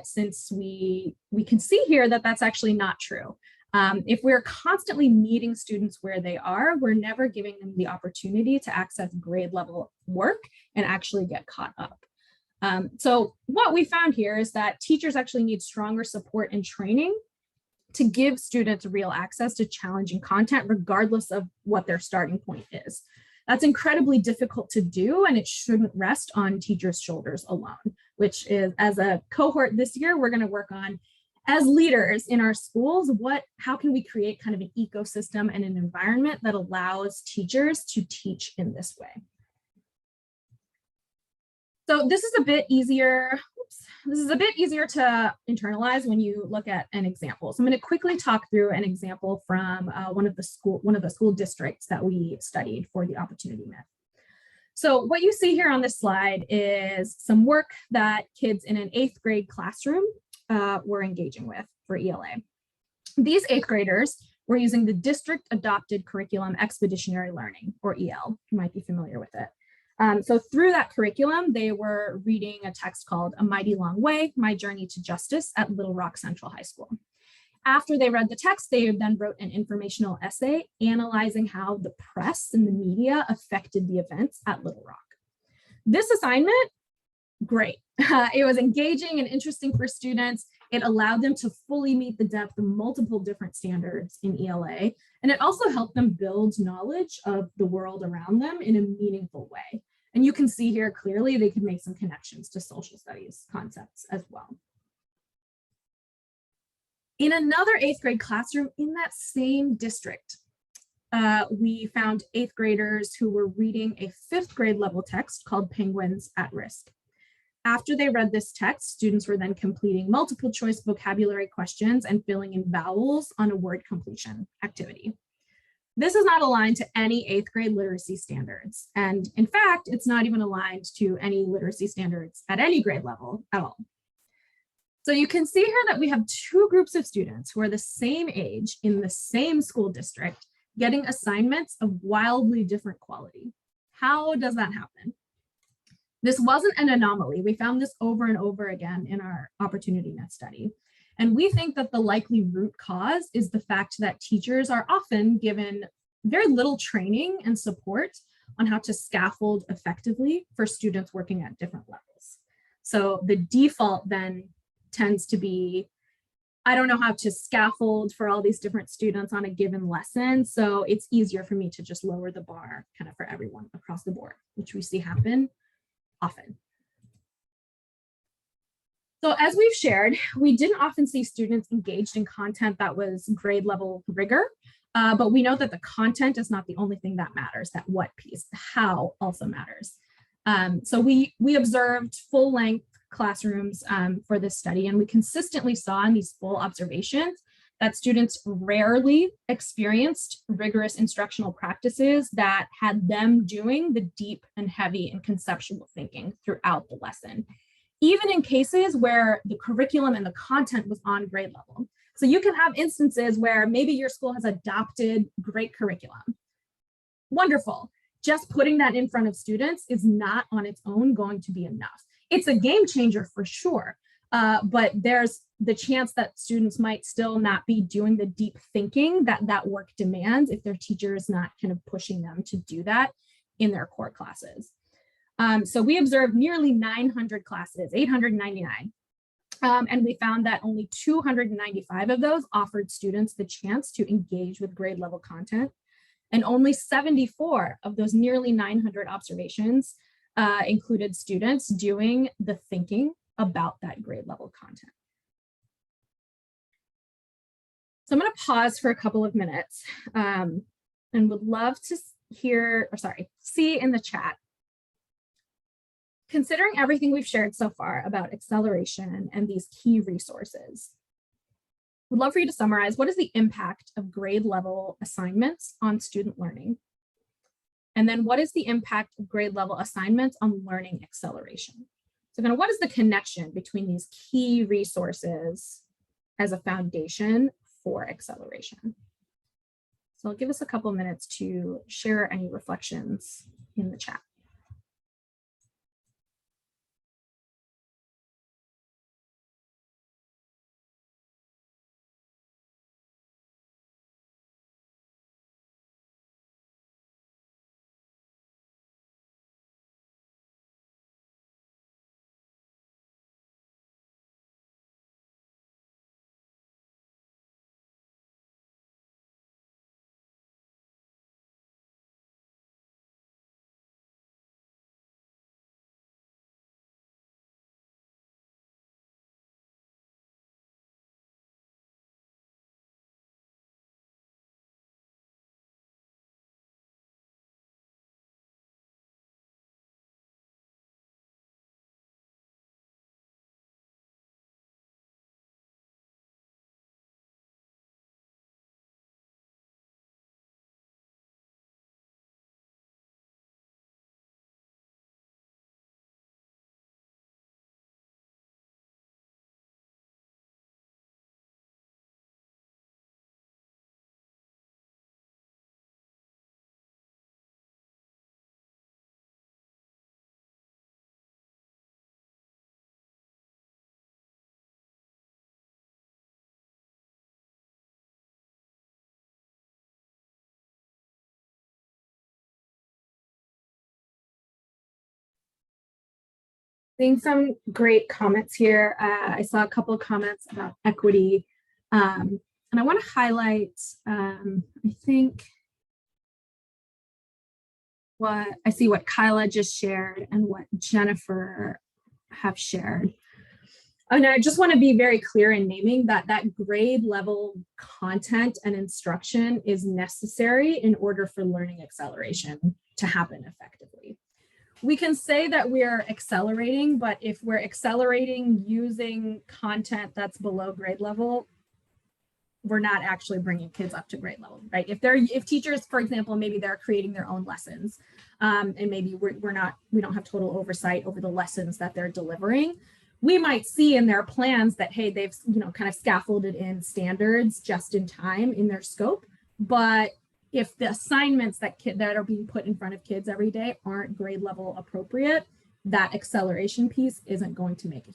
since we can see here that that's actually not true. If we're constantly meeting students where they are, we're never giving them the opportunity to access grade level work and actually get caught up. So what we found here is that teachers actually need stronger support and training to give students real access to challenging content, regardless of what their starting point is. That's incredibly difficult to do, and it shouldn't rest on teachers' shoulders alone, which is, as a cohort this year, we're going to work on as leaders in our schools, how can we create kind of an ecosystem and an environment that allows teachers to teach in this way. So this is a bit easier. This is a bit easier to internalize when you look at an example. So I'm going to quickly talk through an example from one of the school districts that we studied for the opportunity myth. So what you see here on this slide is some work that kids in an 8th grade classroom were engaging with for ELA. These 8th graders were using the district adopted curriculum Expeditionary Learning, or EL. You might be familiar with it. So through that curriculum, they were reading a text called A Mighty Long Way, My Journey to Justice at Little Rock Central High School. After they read the text, they then wrote an informational essay analyzing how the press and the media affected the events at Little Rock. This assignment, great. It was engaging and interesting for students. It allowed them to fully meet the depth of multiple different standards in ELA, and it also helped them build knowledge of the world around them in a meaningful way. And you can see here clearly they could make some connections to social studies concepts as well. In another 8th grade classroom in that same district, we found 8th graders who were reading a 5th grade level text called Penguins at Risk. After they read this text, students were then completing multiple choice vocabulary questions and filling in vowels on a word completion activity. This is not aligned to any 8th grade literacy standards. And in fact, it's not even aligned to any literacy standards at any grade level at all. So you can see here that we have 2 groups of students who are the same age in the same school district getting assignments of wildly different quality. How does that happen? This wasn't an anomaly. We found this over and over again in our OpportunityNet study. And we think that the likely root cause is the fact that teachers are often given very little training and support on how to scaffold effectively for students working at different levels. So the default then tends to be, I don't know how to scaffold for all these different students on a given lesson, so it's easier for me to just lower the bar kind of for everyone across the board, which we see happen often. So as we've shared, we didn't often see students engaged in content that was grade level rigor, but we know that the content is not the only thing that matters, that what piece, the how also matters. So we observed full length classrooms for this study, and we consistently saw in these full observations that students rarely experienced rigorous instructional practices that had them doing the deep and heavy and conceptual thinking throughout the lesson, even in cases where the curriculum and the content was on grade level. So you can have instances where maybe your school has adopted great curriculum. Wonderful. Just putting that in front of students is not on its own going to be enough. It's a game changer for sure, but there's the chance that students might still not be doing the deep thinking that that work demands if their teacher is not kind of pushing them to do that in their core classes. So we observed nearly 900 classes, 899. And we found that only 295 of those offered students the chance to engage with grade level content. And only 74 of those nearly 900 observations included students doing the thinking about that grade level content. So I'm going to pause for a couple of minutes and would love to see in the chat. Considering everything we've shared so far about acceleration and these key resources, would love for you to summarize what is the impact of grade level assignments on student learning? And then what is the impact of grade level assignments on learning acceleration? So kind of what is the connection between these key resources as a foundation for acceleration? So I'll give us a couple minutes to share any reflections in the chat. Seeing some great comments here. I saw a couple of comments about equity. And I want to highlight, I think, what Kyla just shared and what Jennifer have shared. And I just want to be very clear in naming that grade level content and instruction is necessary in order for learning acceleration to happen effectively. We can say that we're accelerating, but if we're accelerating using content that's below grade level, we're not actually bringing kids up to grade level, right? If teachers, for example, maybe they're creating their own lessons, and maybe we don't have total oversight over the lessons that they're delivering, we might see in their plans that, hey, they've kind of scaffolded in standards just in time in their scope, but if the assignments that are being put in front of kids every day aren't grade level appropriate, that acceleration piece isn't going to make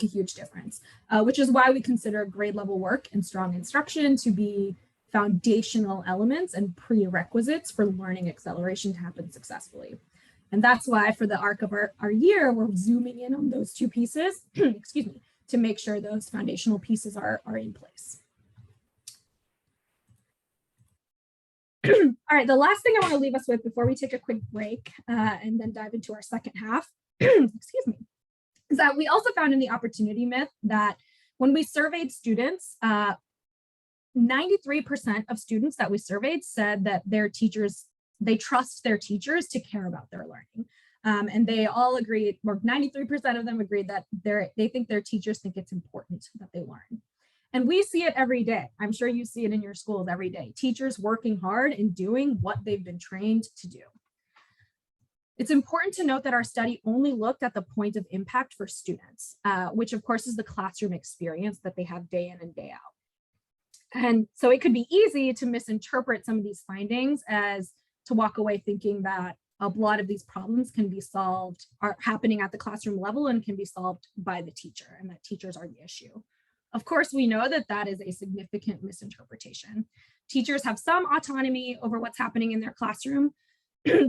a huge difference, which is why we consider grade level work and strong instruction to be foundational elements and prerequisites for learning acceleration to happen successfully. And that's why for the arc of our year, we're zooming in on those two pieces, excuse me, to make sure those foundational pieces are in place. All right, the last thing I want to leave us with before we take a quick break and then dive into our second half, excuse me, is that we also found in the opportunity myth that when we surveyed students, 93% of students that we surveyed said that they trust their teachers to care about their learning. And they all agreed, or 93% of them agreed that they think their teachers think it's important that they learn. And we see it every day. I'm sure you see it in your schools every day. Teachers working hard and doing what they've been trained to do. It's important to note that our study only looked at the point of impact for students, which of course is the classroom experience that they have day in and day out. And so it could be easy to misinterpret some of these findings as to walk away thinking that a lot of these problems can be solved, are happening at the classroom level and can be solved by the teacher, and that teachers are the issue. Of course, we know that that is a significant misinterpretation. Teachers have some autonomy over what's happening in their classroom,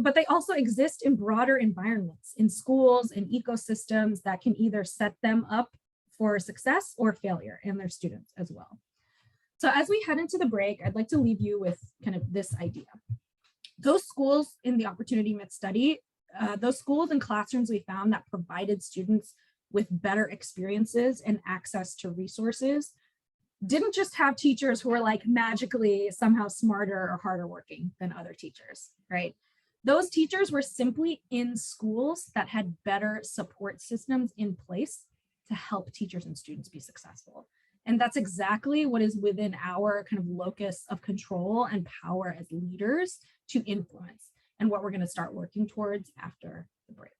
but they also exist in broader environments, in schools and ecosystems that can either set them up for success or failure, and their students as well. So as we head into the break, I'd like to leave you with kind of this idea. Those schools in the Opportunity Myth study, those schools and classrooms we found that provided students with better experiences and access to resources didn't just have teachers who were like magically somehow smarter or harder working than other teachers, right? Those teachers were simply in schools that had better support systems in place to help teachers and students be successful. And that's exactly what is within our kind of locus of control and power as leaders to influence, and what we're going to start working towards after the break.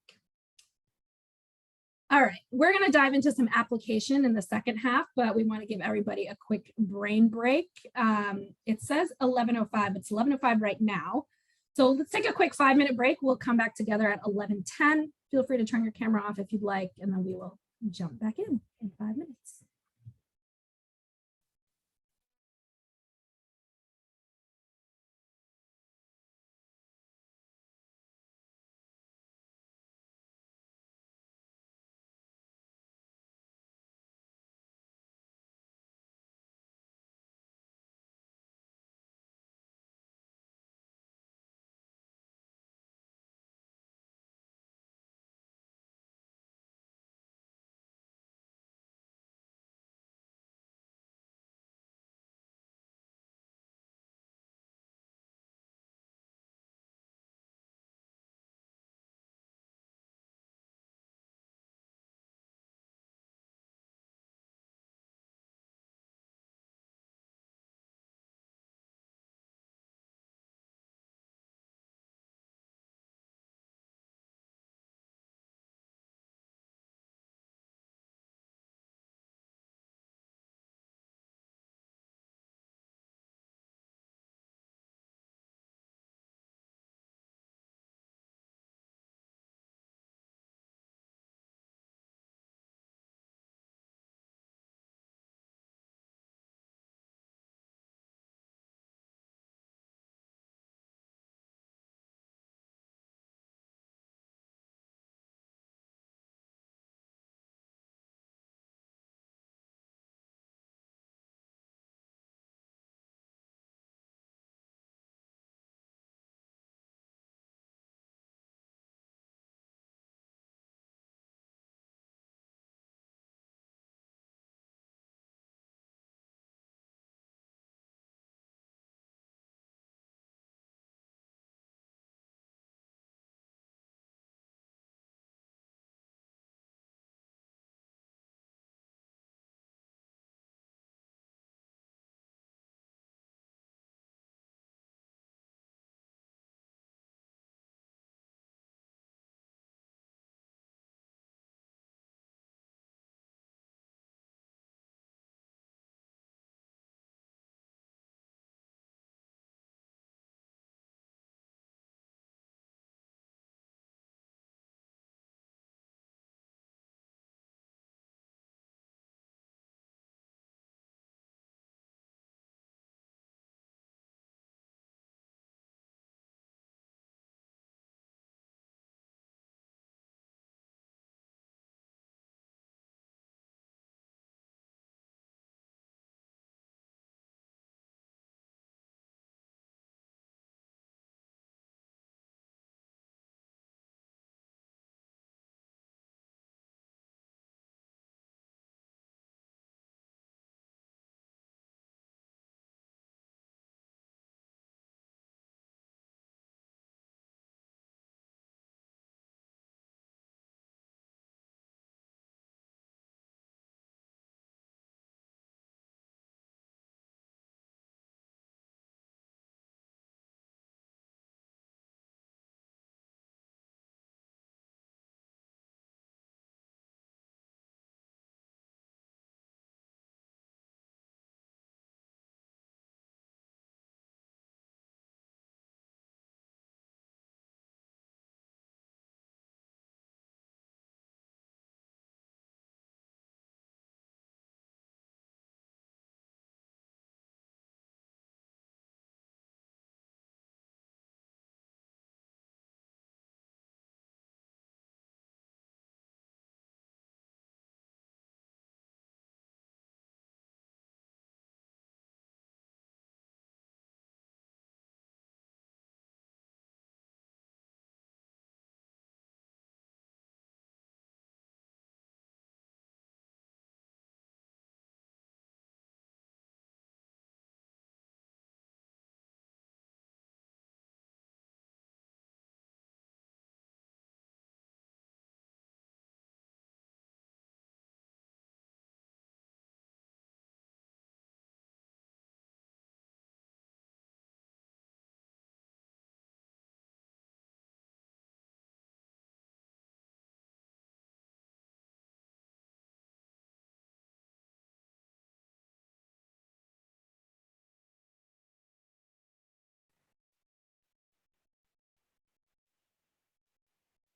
All right, we're going to dive into some application in the second half, but we want to give everybody a quick brain break. It says 11:05, it's 11:05 right now. So let's take a quick 5-minute break. We'll come back together at 11:10. Feel free to turn your camera off if you'd like, and then we will jump back in 5 minutes.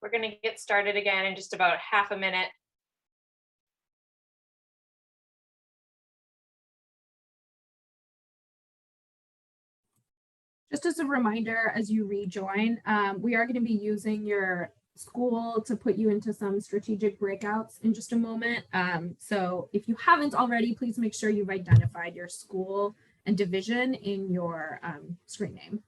we're going to get started again in just about half a minute. Just as a reminder, as you rejoin, we are going to be using your school to put you into some strategic breakouts in just a moment. So if you haven't already, please make sure you've identified your school and division in your screen name.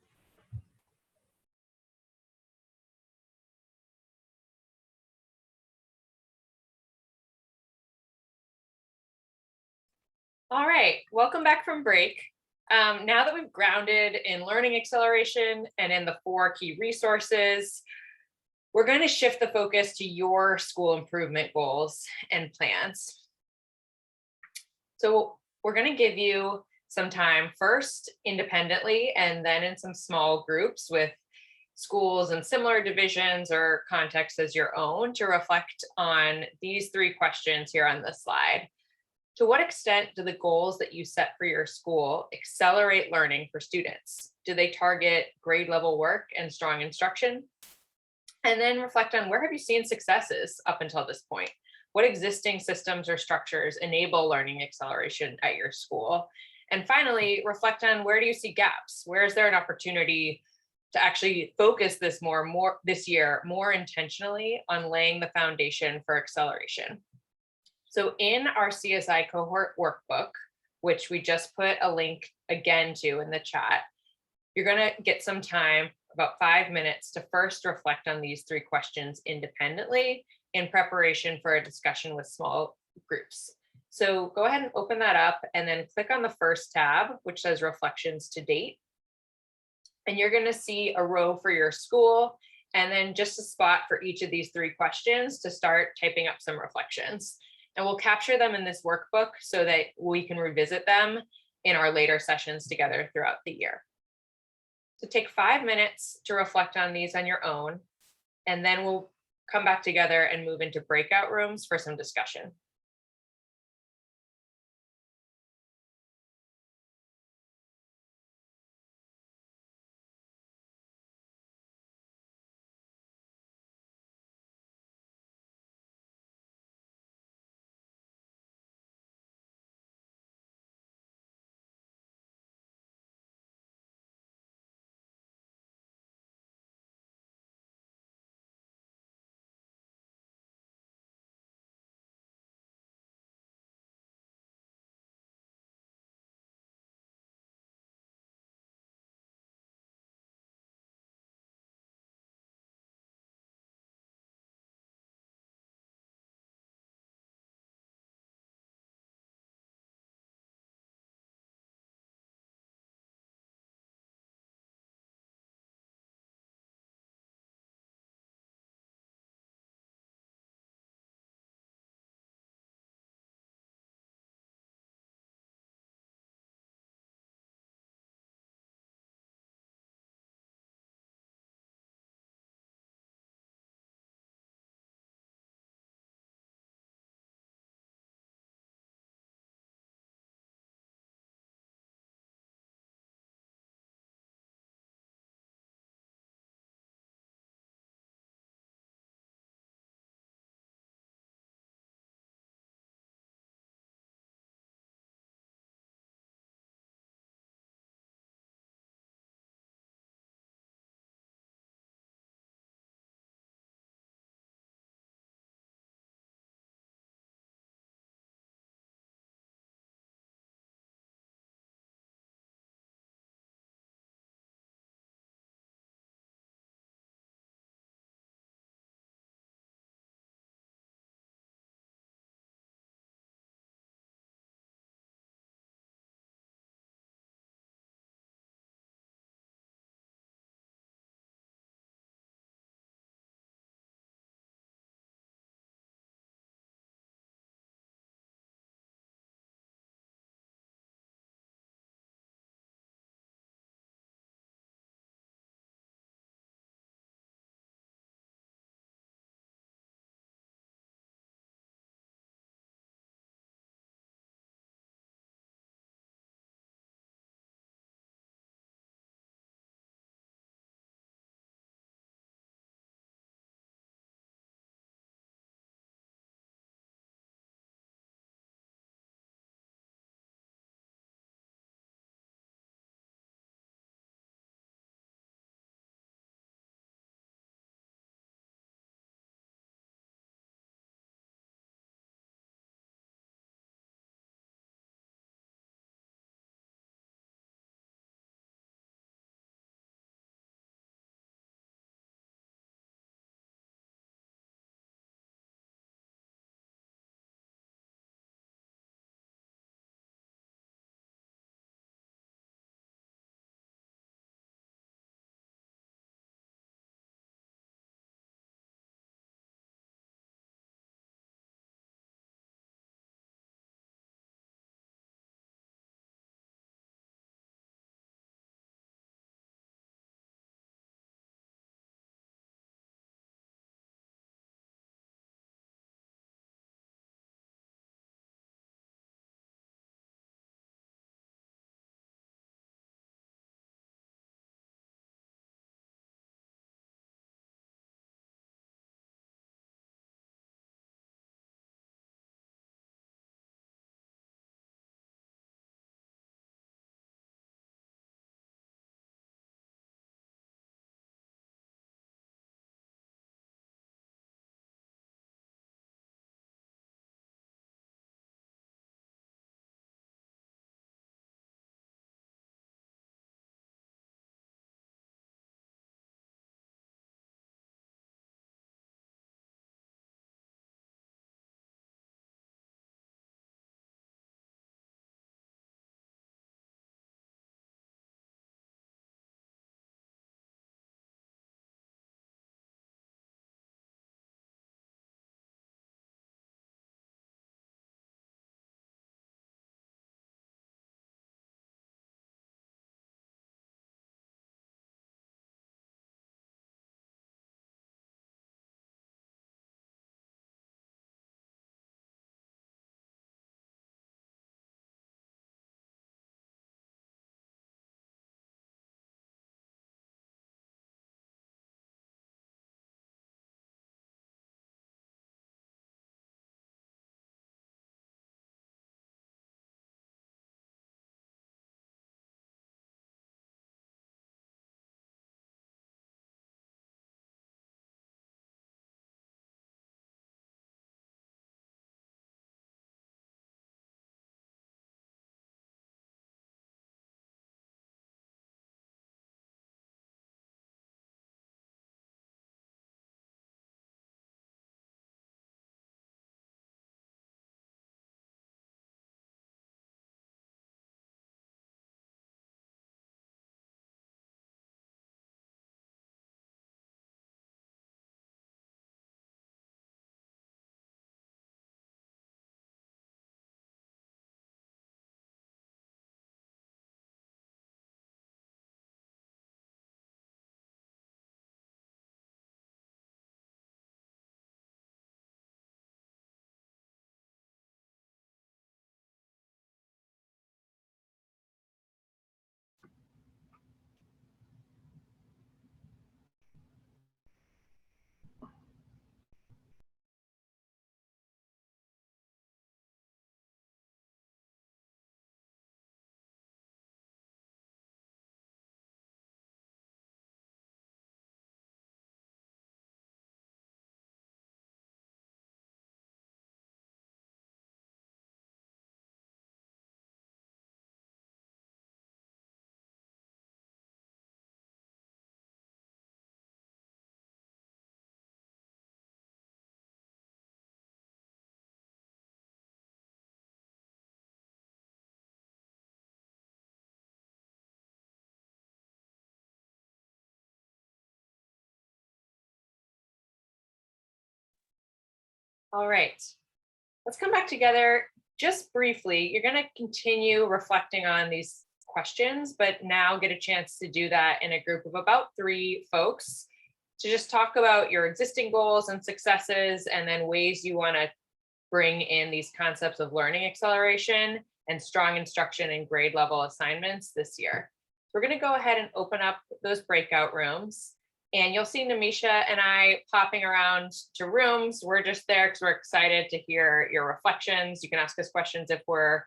All right, welcome back from break. Now that we've grounded in learning acceleration and in the 4 key resources, we're going to shift the focus to your school improvement goals and plans. So we're going to give you some time first independently and then in some small groups with schools and similar divisions or contexts as your own to reflect on these 3 questions here on the slide. To what extent do the goals that you set for your school accelerate learning for students? Do they target grade level work and strong instruction? And then reflect on where have you seen successes up until this point? What existing systems or structures enable learning acceleration at your school? And finally, reflect on where do you see gaps? Where is there an opportunity to actually focus this this year more intentionally on laying the foundation for acceleration? So in our CSI cohort workbook, which we just put a link again to in the chat, you're going to get some time, about 5 minutes, to first reflect on these 3 questions independently in preparation for a discussion with small groups. So go ahead and open that up and then click on the first tab, which says reflections to date. And you're going to see a row for your school and then just a spot for each of these 3 questions to start typing up some reflections. And we'll capture them in this workbook so that we can revisit them in our later sessions together throughout the year. So take 5 minutes to reflect on these on your own, and then we'll come back together and move into breakout rooms for some discussion. All right, let's come back together just briefly. You're going to continue reflecting on these questions, but now get a chance to do that in a group of about 3 folks to just talk about your existing goals and successes, and then ways you want to bring in these concepts of learning acceleration and strong instruction and grade level assignments this year. We're going to go ahead and open up those breakout rooms. And you'll see Namisha and I popping around to rooms. We're just there because we're excited to hear your reflections. You can ask us questions if we're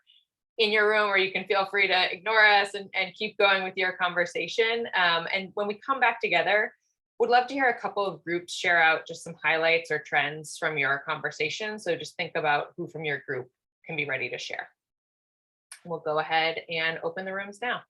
in your room, or you can feel free to ignore us and keep going with your conversation. And when we come back together, would love to hear a couple of groups share out just some highlights or trends from your conversation. So just think about who from your group can be ready to share. We'll go ahead and open the rooms now.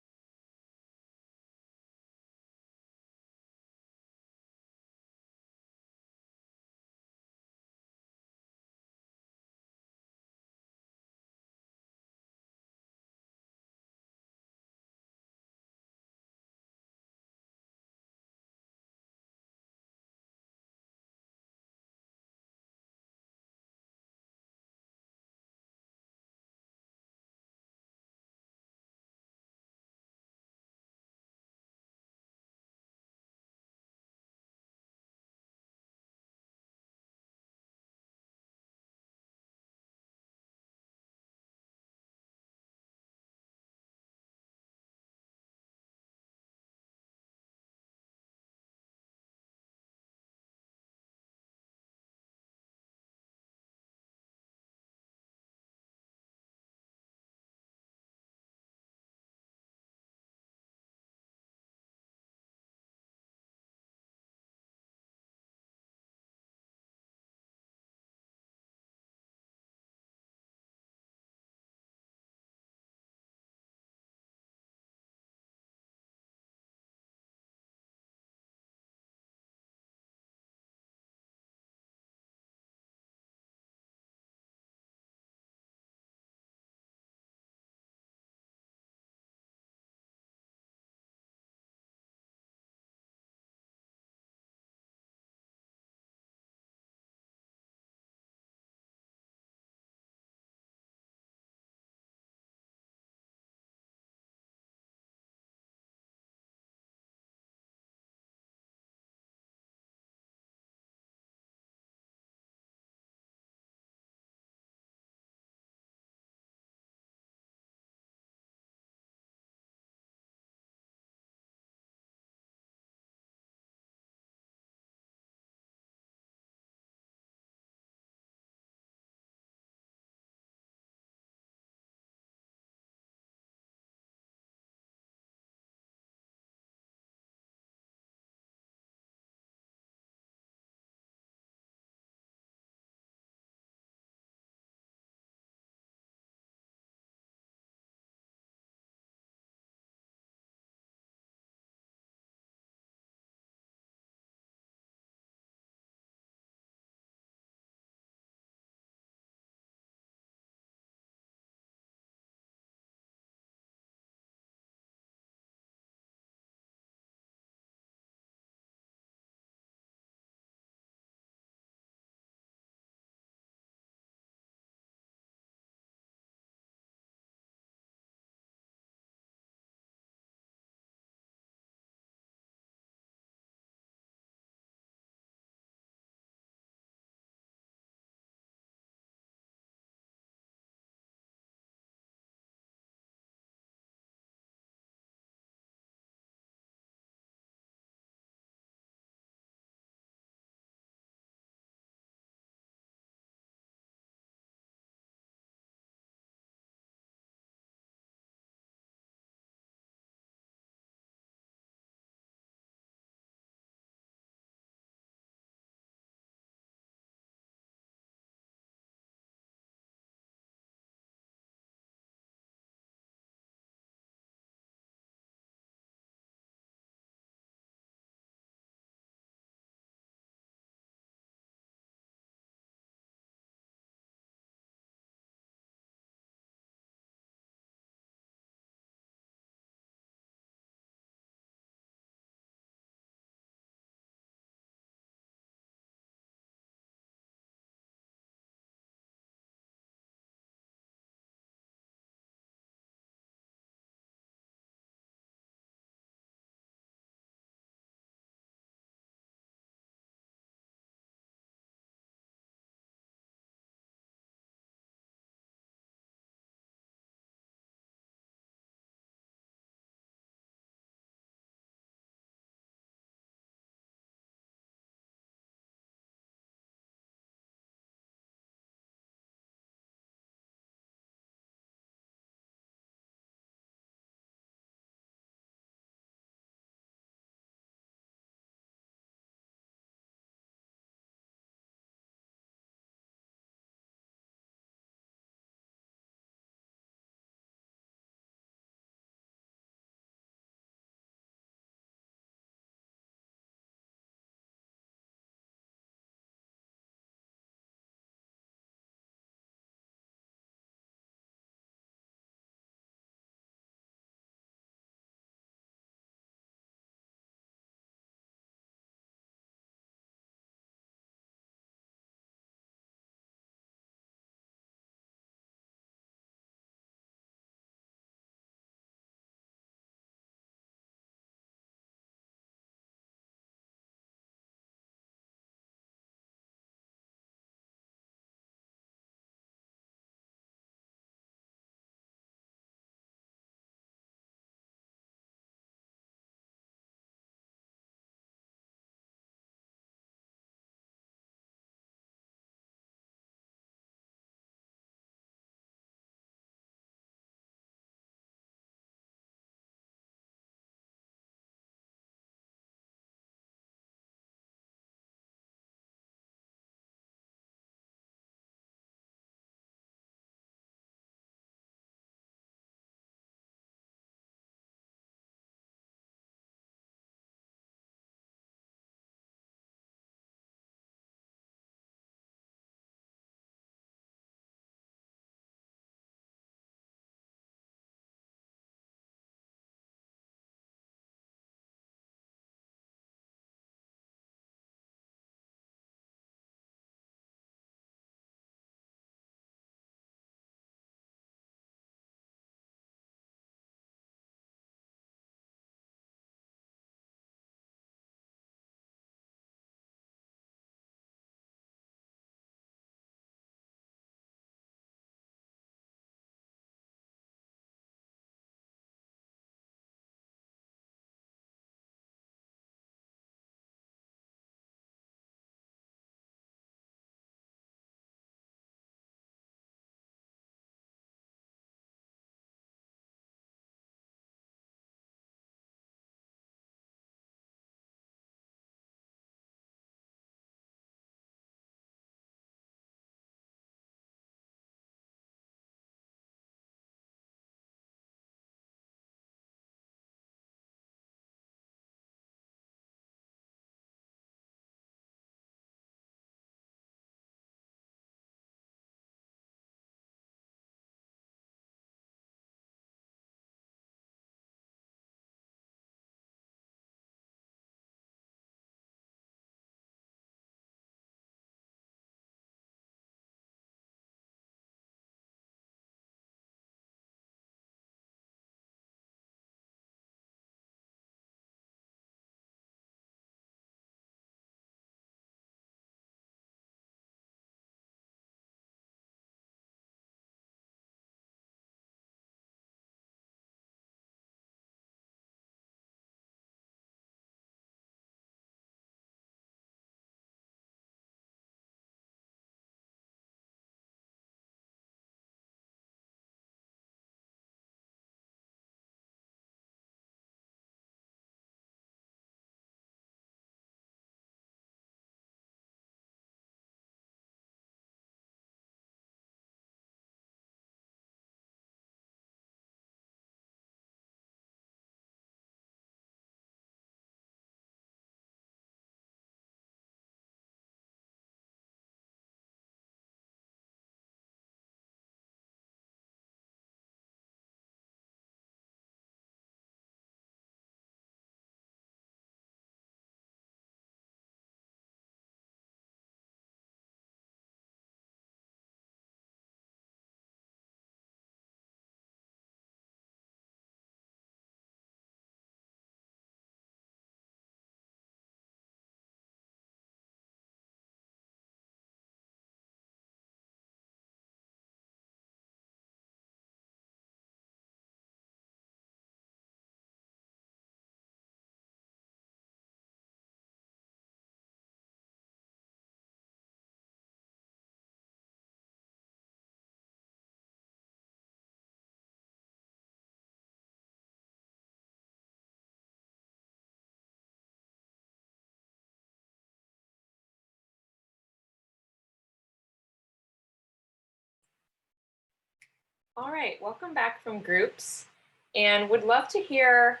All right, welcome back from groups, and would love to hear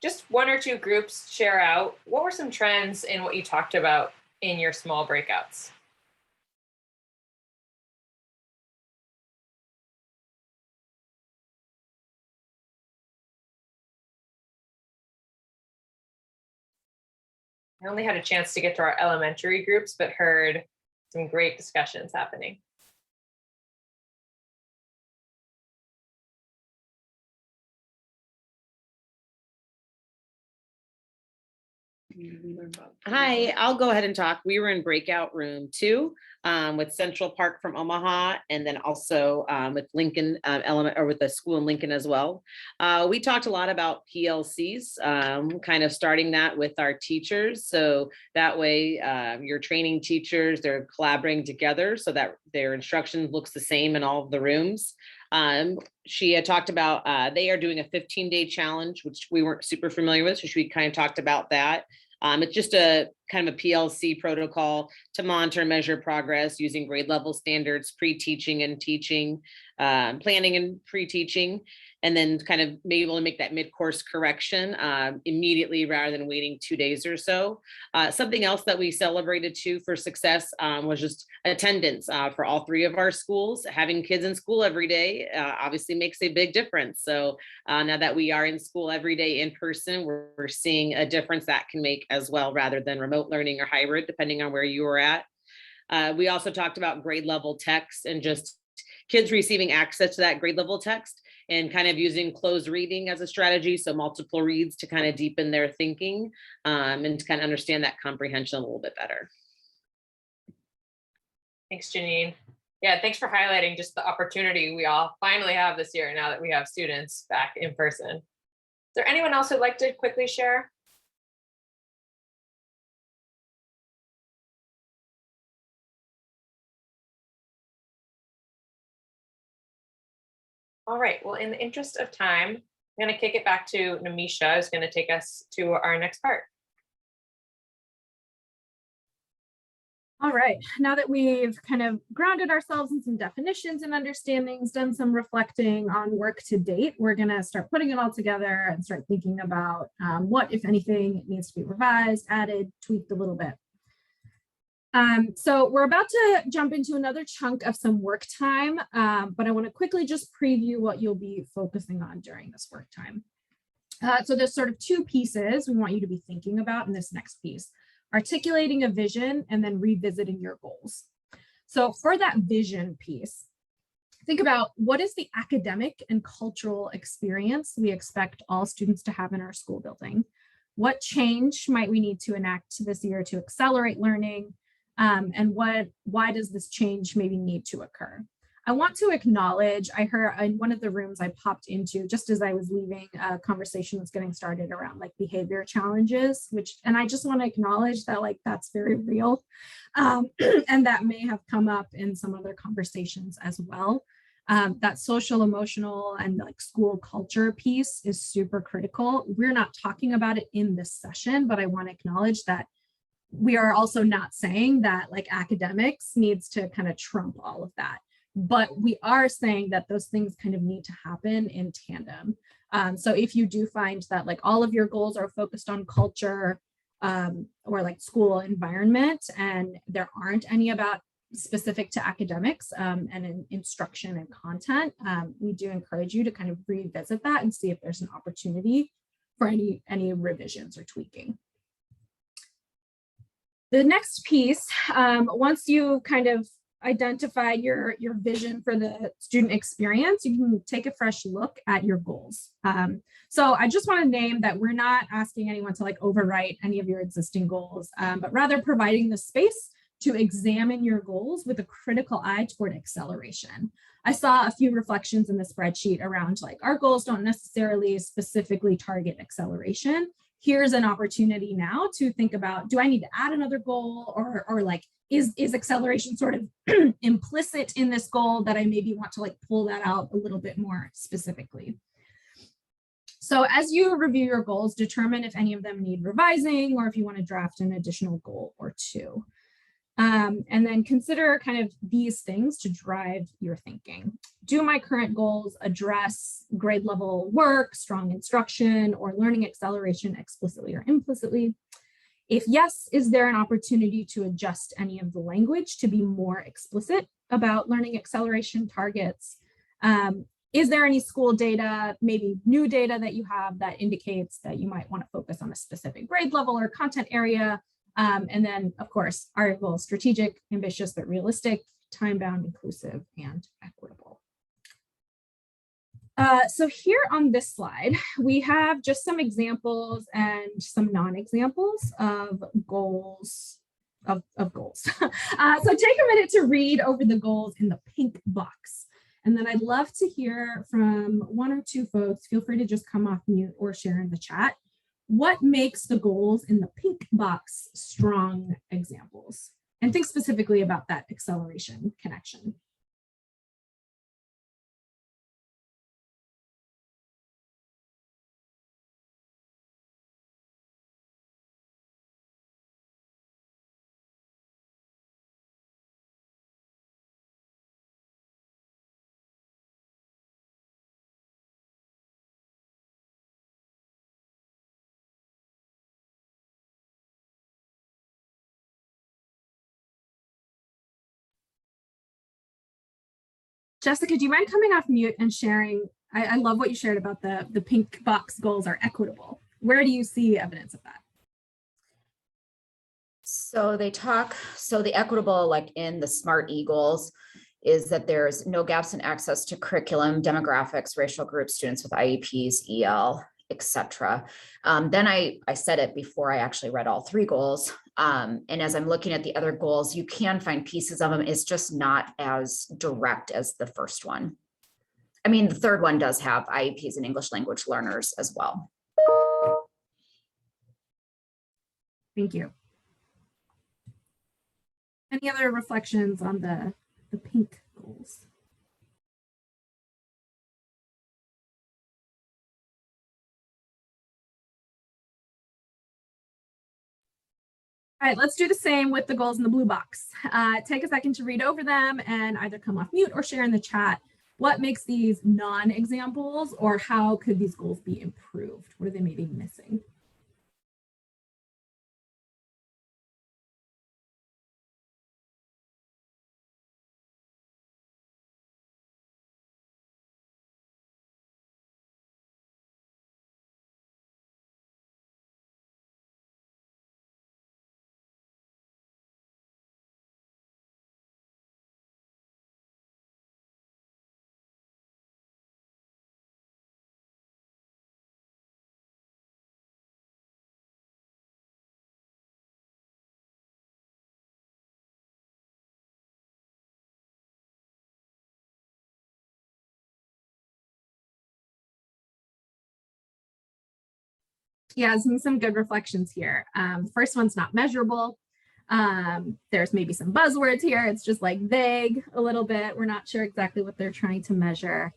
just one or two groups share out what were some trends in what you talked about in your small breakouts. I only had a chance to get to our elementary groups, but heard some great discussions happening. Hi, I'll go ahead and talk. We were in Breakout Room 2 with Central Park from Omaha, and then also with Lincoln Element, or with the school in Lincoln as well. We talked a lot about PLCs, kind of starting that with our teachers. So that way your training teachers, they're collaborating together so that their instruction looks the same in all of the rooms. She had talked about they are doing a 15-day challenge, which we weren't super familiar with. So she kind of talked about that. It's just a kind of a PLC protocol to monitor and measure progress using grade level standards, pre-teaching and teaching, planning and pre-teaching, and then kind of be able to make that mid-course correction immediately rather than waiting 2 days or so. Something else that we celebrated too for success was just attendance for all 3 of our schools. Having kids in school every day obviously makes a big difference. So now that we are in school every day in person, we're seeing a difference that can make as well, rather than remote learning or hybrid, depending on where you are at. We also talked about grade level text and just kids receiving access to that grade level text and kind of using closed reading as a strategy. So multiple reads to kind of deepen their thinking and to kind of understand that comprehension a little bit better. Thanks, Janine. Yeah, thanks for highlighting just the opportunity we all finally have this year now that we have students back in person. Is there anyone else who'd like to quickly share? All right, well, in the interest of time, I'm going to kick it back to Namisha, who's going to take us to our next part. All right, now that we've kind of grounded ourselves in some definitions and understandings, done some reflecting on work to date, we're going to start putting it all together and start thinking about what, if anything, needs to be revised, added, tweaked a little bit. So we're about to jump into another chunk of some work time, but I want to quickly just preview what you'll be focusing on during this work time. So there's sort of 2 pieces we want you to be thinking about in this next piece: articulating a vision and then revisiting your goals. So for that vision piece, think about what is the academic and cultural experience we expect all students to have in our school building? What change might we need to enact this year to accelerate learning? And why does this change maybe need to occur? I want to acknowledge, I heard in one of the rooms I popped into just as I was leaving, a conversation was getting started around like behavior challenges, and I just want to acknowledge that like that's very real. And that may have come up in some other conversations as well. That social, emotional, and like school culture piece is super critical. We're not talking about it in this session, but I want to acknowledge that we are also not saying that like academics needs to kind of trump all of that, but we are saying that those things kind of need to happen in tandem. So if you do find that like all of your goals are focused on culture or like school environment, and there aren't any about specific to academics and in instruction and content, we do encourage you to kind of revisit that and see if there's an opportunity for any revisions or tweaking. The next piece, once you kind of identify your vision for the student experience, you can take a fresh look at your goals. So I just want to name that we're not asking anyone to like overwrite any of your existing goals, but rather providing the space to examine your goals with a critical eye toward acceleration. I saw a few reflections in the spreadsheet around like our goals don't necessarily specifically target acceleration. Here's an opportunity now to think about, do I need to add another goal, or like, is acceleration sort of implicit in this goal that I maybe want to like pull that out a little bit more specifically. So as you review your goals, determine if any of them need revising or if you want to draft an additional goal or 2. And then consider kind of these things to drive your thinking. Do my current goals address grade level work, strong instruction, or learning acceleration explicitly or implicitly? If yes, is there an opportunity to adjust any of the language to be more explicit about learning acceleration targets? Is there any school data, maybe new data that you have that indicates that you might want to focus on a specific grade level or content area? And then, of course, are your goals strategic, ambitious, but realistic, time-bound, inclusive, and equitable? So here on this slide, we have just some examples and some non-examples of goals, of goals. So take a minute to read over the goals in the pink box. And then I'd love to hear from one or two folks. Feel free to just come off mute or share in the chat. What makes the goals in the pink box strong examples? And think specifically about that acceleration connection. Jessica, do you mind coming off mute and sharing? I love what you shared about the pink box goals are equitable. Where do you see evidence of that? So the equitable, like in the SMART E goals, is that there's no gaps in access to curriculum, demographics, racial groups, students with IEPs, EL, etc. Then I said it before I actually read all three goals. And as I'm looking at the other goals, you can find pieces of them. It's just not as direct as the first one. I mean, the third one does have IEPs and English language learners as well. Thank you. Any other reflections on the pink goals? All right, let's do the same with the goals in the blue box. Take a second to read over them and either come off mute or share in the chat. What makes these non-examples, or how could these goals be improved? What are they maybe missing? Yeah, some good reflections here. First one's not measurable. There's maybe some buzzwords here. It's just like vague a little bit. We're not sure exactly what they're trying to measure.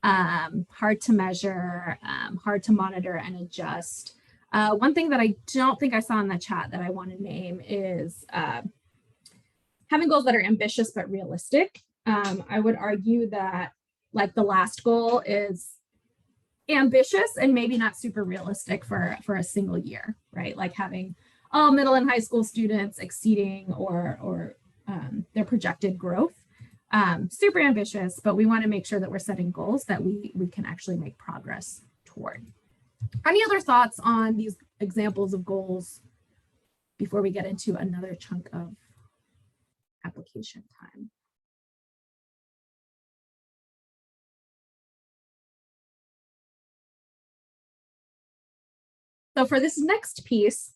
Hard to measure, hard to monitor and adjust. One thing that I don't think I saw in the chat that I want to name is having goals that are ambitious but realistic. I would argue that, like, the last goal is ambitious and maybe not super realistic for a single year, right? Like having all middle and high school students exceeding or their projected growth. Super ambitious, but we want to make sure that we're setting goals that we can actually make progress toward. Any other thoughts on these examples of goals before we get into another chunk of application time? So for this next piece,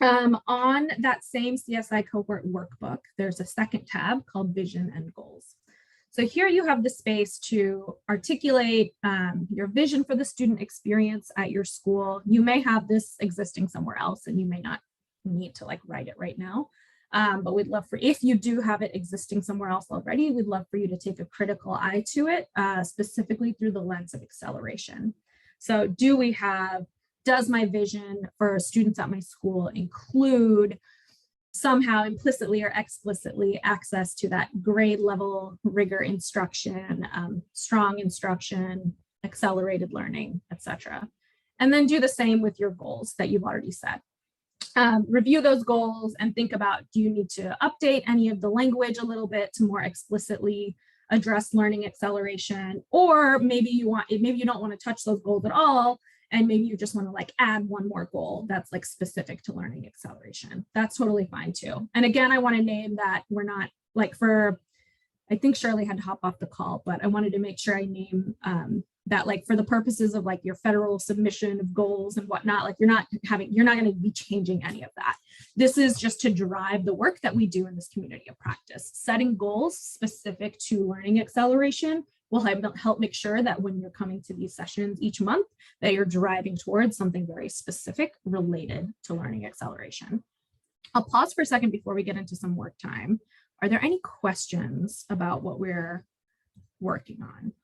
on that same CSI cohort workbook, there's a second tab called Vision and Goals. So here you have the space to articulate your vision for the student experience at your school. You may have this existing somewhere else and you may not need to like write it right now. But we'd love for, if you do have it existing somewhere else already, we'd love for you to take a critical eye to it, specifically through the lens of acceleration. So does my vision for students at my school include somehow implicitly or explicitly access to that grade level rigor instruction, strong instruction, accelerated learning, etc. And then do the same with your goals that you've already set. Review those goals and think about, do you need to update any of the language a little bit to more explicitly address learning acceleration, or maybe you don't want to touch those goals at all, and maybe you just want to like add one more goal that's like specific to learning acceleration. That's totally fine too. And again, I want to name that we're not like I think Shirley had to hop off the call, but I wanted to make sure I name that like for the purposes of like your federal submission of goals and whatnot, like you're not going to be changing any of that. This is just to drive the work that we do in this community of practice. Setting goals specific to learning acceleration will help make sure that when you're coming to these sessions each month, that you're driving towards something very specific related to learning acceleration. I'll pause for a second before we get into some work time. Are there any questions about what we're working on?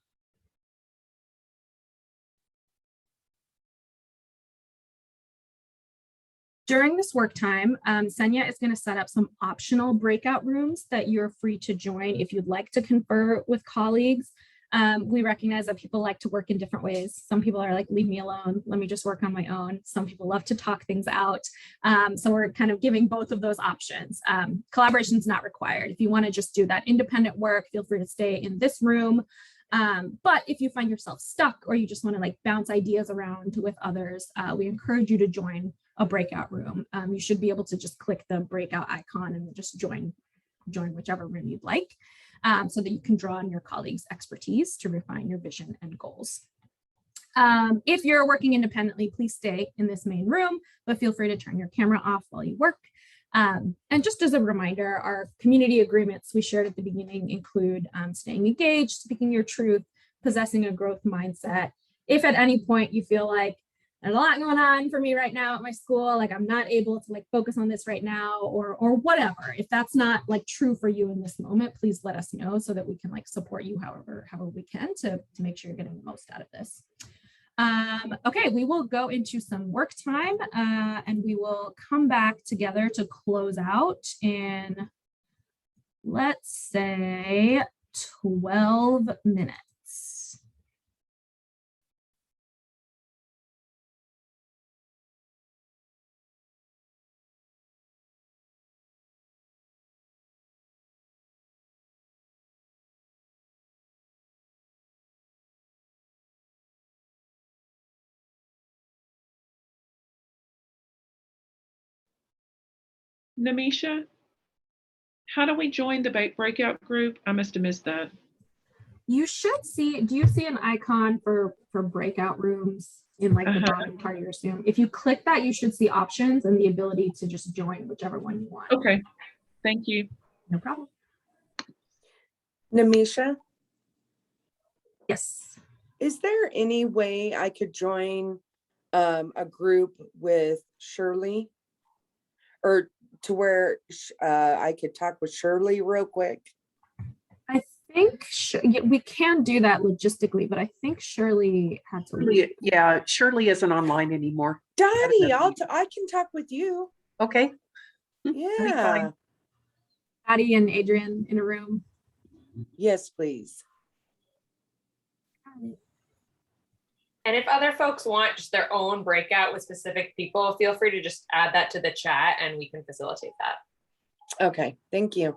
During this work time, Senya is going to set up some optional breakout rooms that you're free to join if you'd like to confer with colleagues. We recognize that people like to work in different ways. Some people are like, leave me alone, let me just work on my own. Some people love to talk things out. So we're kind of giving both of those options. Collaboration is not required. If you want to just do that independent work, feel free to stay in this room. But if you find yourself stuck or you just want to like bounce ideas around with others, we encourage you to join a breakout room. You should be able to just click the breakout icon and just join whichever room you'd like, so that you can draw on your colleagues' expertise to refine your vision and goals. If you're working independently, please stay in this main room, but feel free to turn your camera off while you work. And just as a reminder, our community agreements we shared at the beginning include staying engaged, speaking your truth, possessing a growth mindset. If at any point you feel like there's a lot going on for me right now at my school, like I'm not able to like focus on this right now, or whatever, if that's not like true for you in this moment, please let us know so that we can like support you however we can to make sure you're getting the most out of this. Okay, we will go into some work time and we will come back together to close out in, let's say, 12 minutes. Namisha, how do we join the breakout group? I must have missed that. You should see, do you see an icon for breakout rooms in like the bottom part of your Zoom? If you click that, you should see options and the ability to just join whichever one you want. Okay, thank you. No problem. Namisha, Yes. is there any way I could join a group with Shirley, or to where I could talk with Shirley real quick? I think we can do that logistically, but I think Shirley had to leave. Yeah, Shirley isn't online anymore. Daddy, I can talk with you. Okay. Yeah. Patty and Adrian in a room. Yes, please. And if other folks want just their own breakout with specific people, feel free to just add that to the chat and we can facilitate that. Okay, thank you.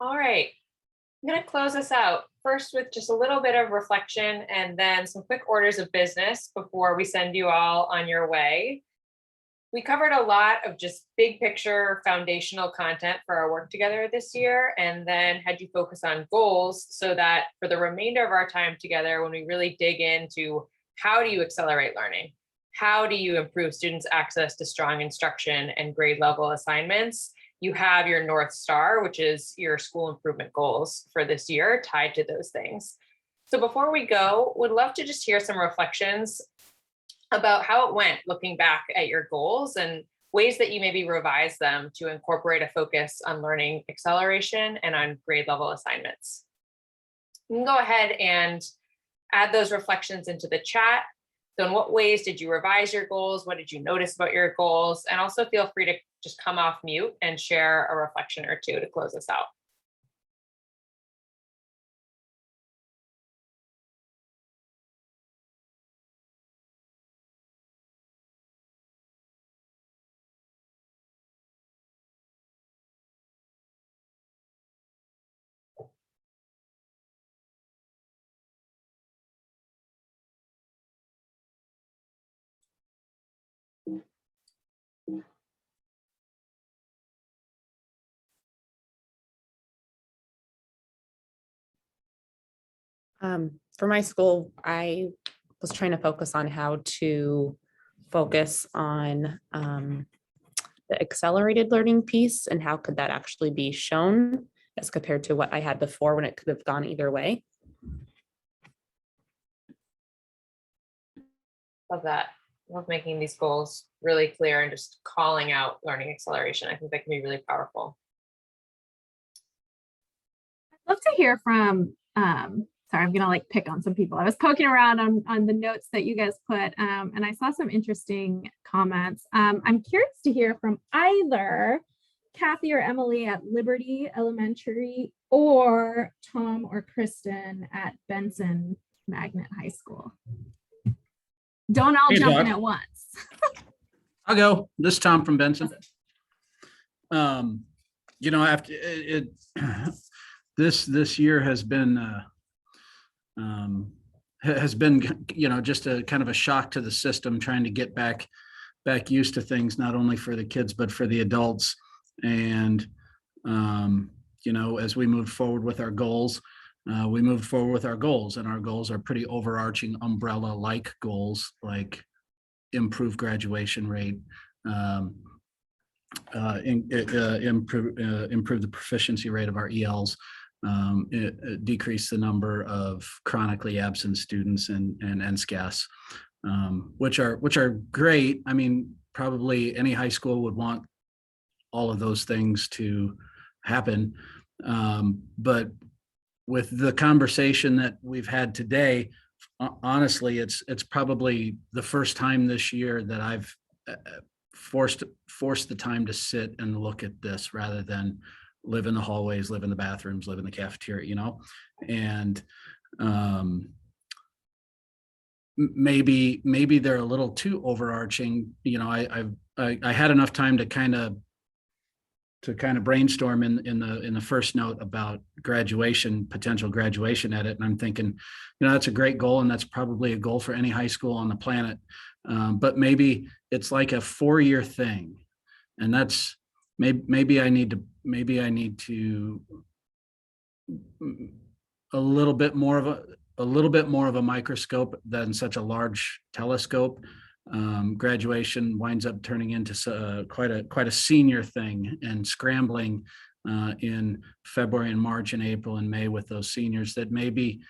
All right, I'm going to close this out first with just a little bit of reflection and then some quick orders of business before we send you all on your way. We covered a lot of just big picture foundational content for our work together this year, and then had you focus on goals so that for the remainder of our time together, when we really dig into how do you accelerate learning? How do you improve students' access to strong instruction and grade level assignments? You have your North Star, which is your school improvement goals for this year tied to those things. So before we go, would love to just hear some reflections about how it went looking back at your goals and ways that you maybe revise them to incorporate a focus on learning acceleration and on grade level assignments. You can go ahead and add those reflections into the chat. So in what ways did you revise your goals? What did you notice about your goals? And also feel free to just come off mute and share a reflection or two to close us out. For my school, I was trying to focus on how to focus on the accelerated learning piece and how could that actually be shown as compared to what I had before when it could have gone either way. Love that. Love making these goals really clear and just calling out learning acceleration. I think that can be really powerful. I'd love to hear from, sorry, I'm gonna like pick on some people. I was poking around on the notes that you guys put, and I saw some interesting comments. I'm curious to hear from either Kathy or Emily at Liberty Elementary or Tom or Kristen at Benson Magnet High School. Don't all jump in at once. I'll go. This is Tom from Benson. You know, after this year has been you know, just a kind of a shock to the system, trying to get back used to things, not only for the kids but for the adults. And you know, as we moved forward with our goals, and our goals are pretty overarching umbrella like goals, like improve graduation rate, improve the proficiency rate of our ELs, decrease the number of chronically absent students and NSCAS, which are great. I mean, probably any high school would want all of those things to happen, but with the conversation that we've had today, honestly, it's probably the first time this year that I've forced the time to sit and look at this rather than live in the hallways, live in the bathrooms, live in the cafeteria, you know. And maybe they're a little too overarching. You know, I had enough time to kind of brainstorm in the first note about potential graduation edit. And I'm thinking, you know, that's a great goal, and that's probably a goal for any high school on the planet. But maybe it's like a 4-year thing, and that's maybe I need to a little bit more of a microscope than such a large telescope. Graduation winds up turning into quite a senior thing, and scrambling in February and March and April and May with those seniors, that maybe,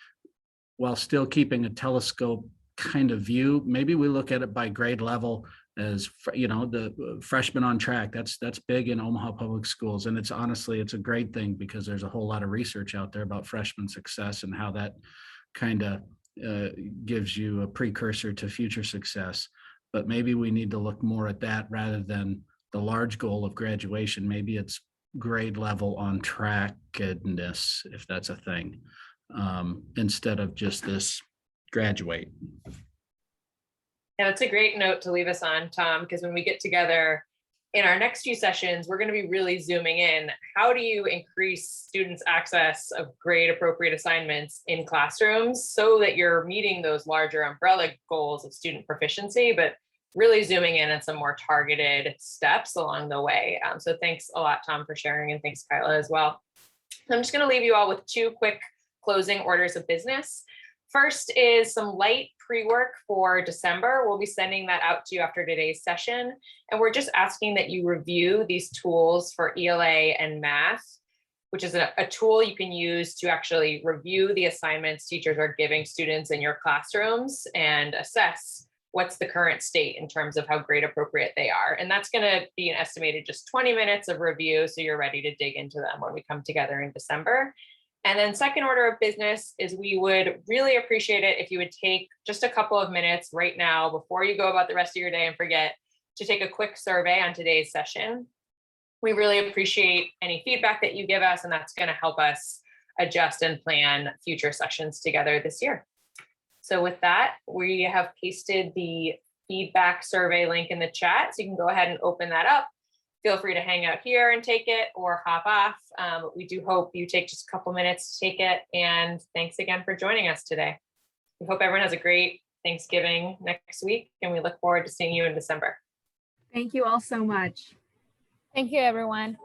while still keeping a telescope kind of view, maybe we look at it by grade level as, you know, the freshmen on track. That's big in Omaha public schools, and it's a great thing, because there's a whole lot of research out there about freshman success and how that kind of gives you a precursor to future success. But maybe we need to look more at that rather than the large goal of graduation. Maybe it's grade level on trackedness, if that's a thing, instead of just this graduate. Yeah, that's a great note to leave us on, Tom, because when we get together In our next few sessions, we're going to be really zooming in. How do you increase students' access of grade appropriate assignments in classrooms so that you're meeting those larger umbrella goals of student proficiency, but really zooming in on some more targeted steps along the way. So thanks a lot, Tom, for sharing, and thanks, Kyla, as well. I'm just going to leave you all with 2 quick closing orders of business. First is some light pre-work for December. We'll be sending that out to you after today's session. And we're just asking that you review these tools for ELA and math, which is a tool you can use to actually review the assignments teachers are giving students in your classrooms and assess what's the current state in terms of how grade appropriate they are. And that's going to be an estimated just 20 minutes of review, so you're ready to dig into them when we come together in December. And then second order of business is we would really appreciate it if you would take just a couple of minutes right now before you go about the rest of your day and forget to take a quick survey on today's session. We really appreciate any feedback that you give us, and that's going to help us adjust and plan future sessions together this year. So with that, we have pasted the feedback survey link in the chat, so you can go ahead and open that up. Feel free to hang out here and take it or hop off. We do hope you take just a couple minutes to take it. And thanks again for joining us today. We hope everyone has a great Thanksgiving next week, and we look forward to seeing you in December. Thank you all so much. Thank you, everyone.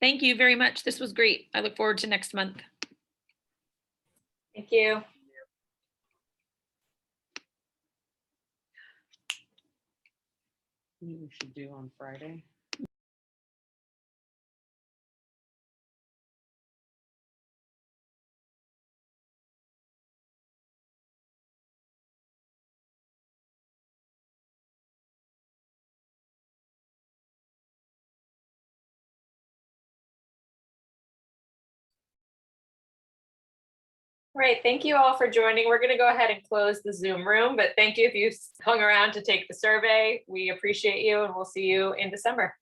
Thank you very much. This was great. I look forward to next month. Thank you. We should do on Friday. All right, thank you all for joining. We're going to go ahead and close the Zoom room, but thank you if you hung around to take the survey. We appreciate you, and we'll see you in December.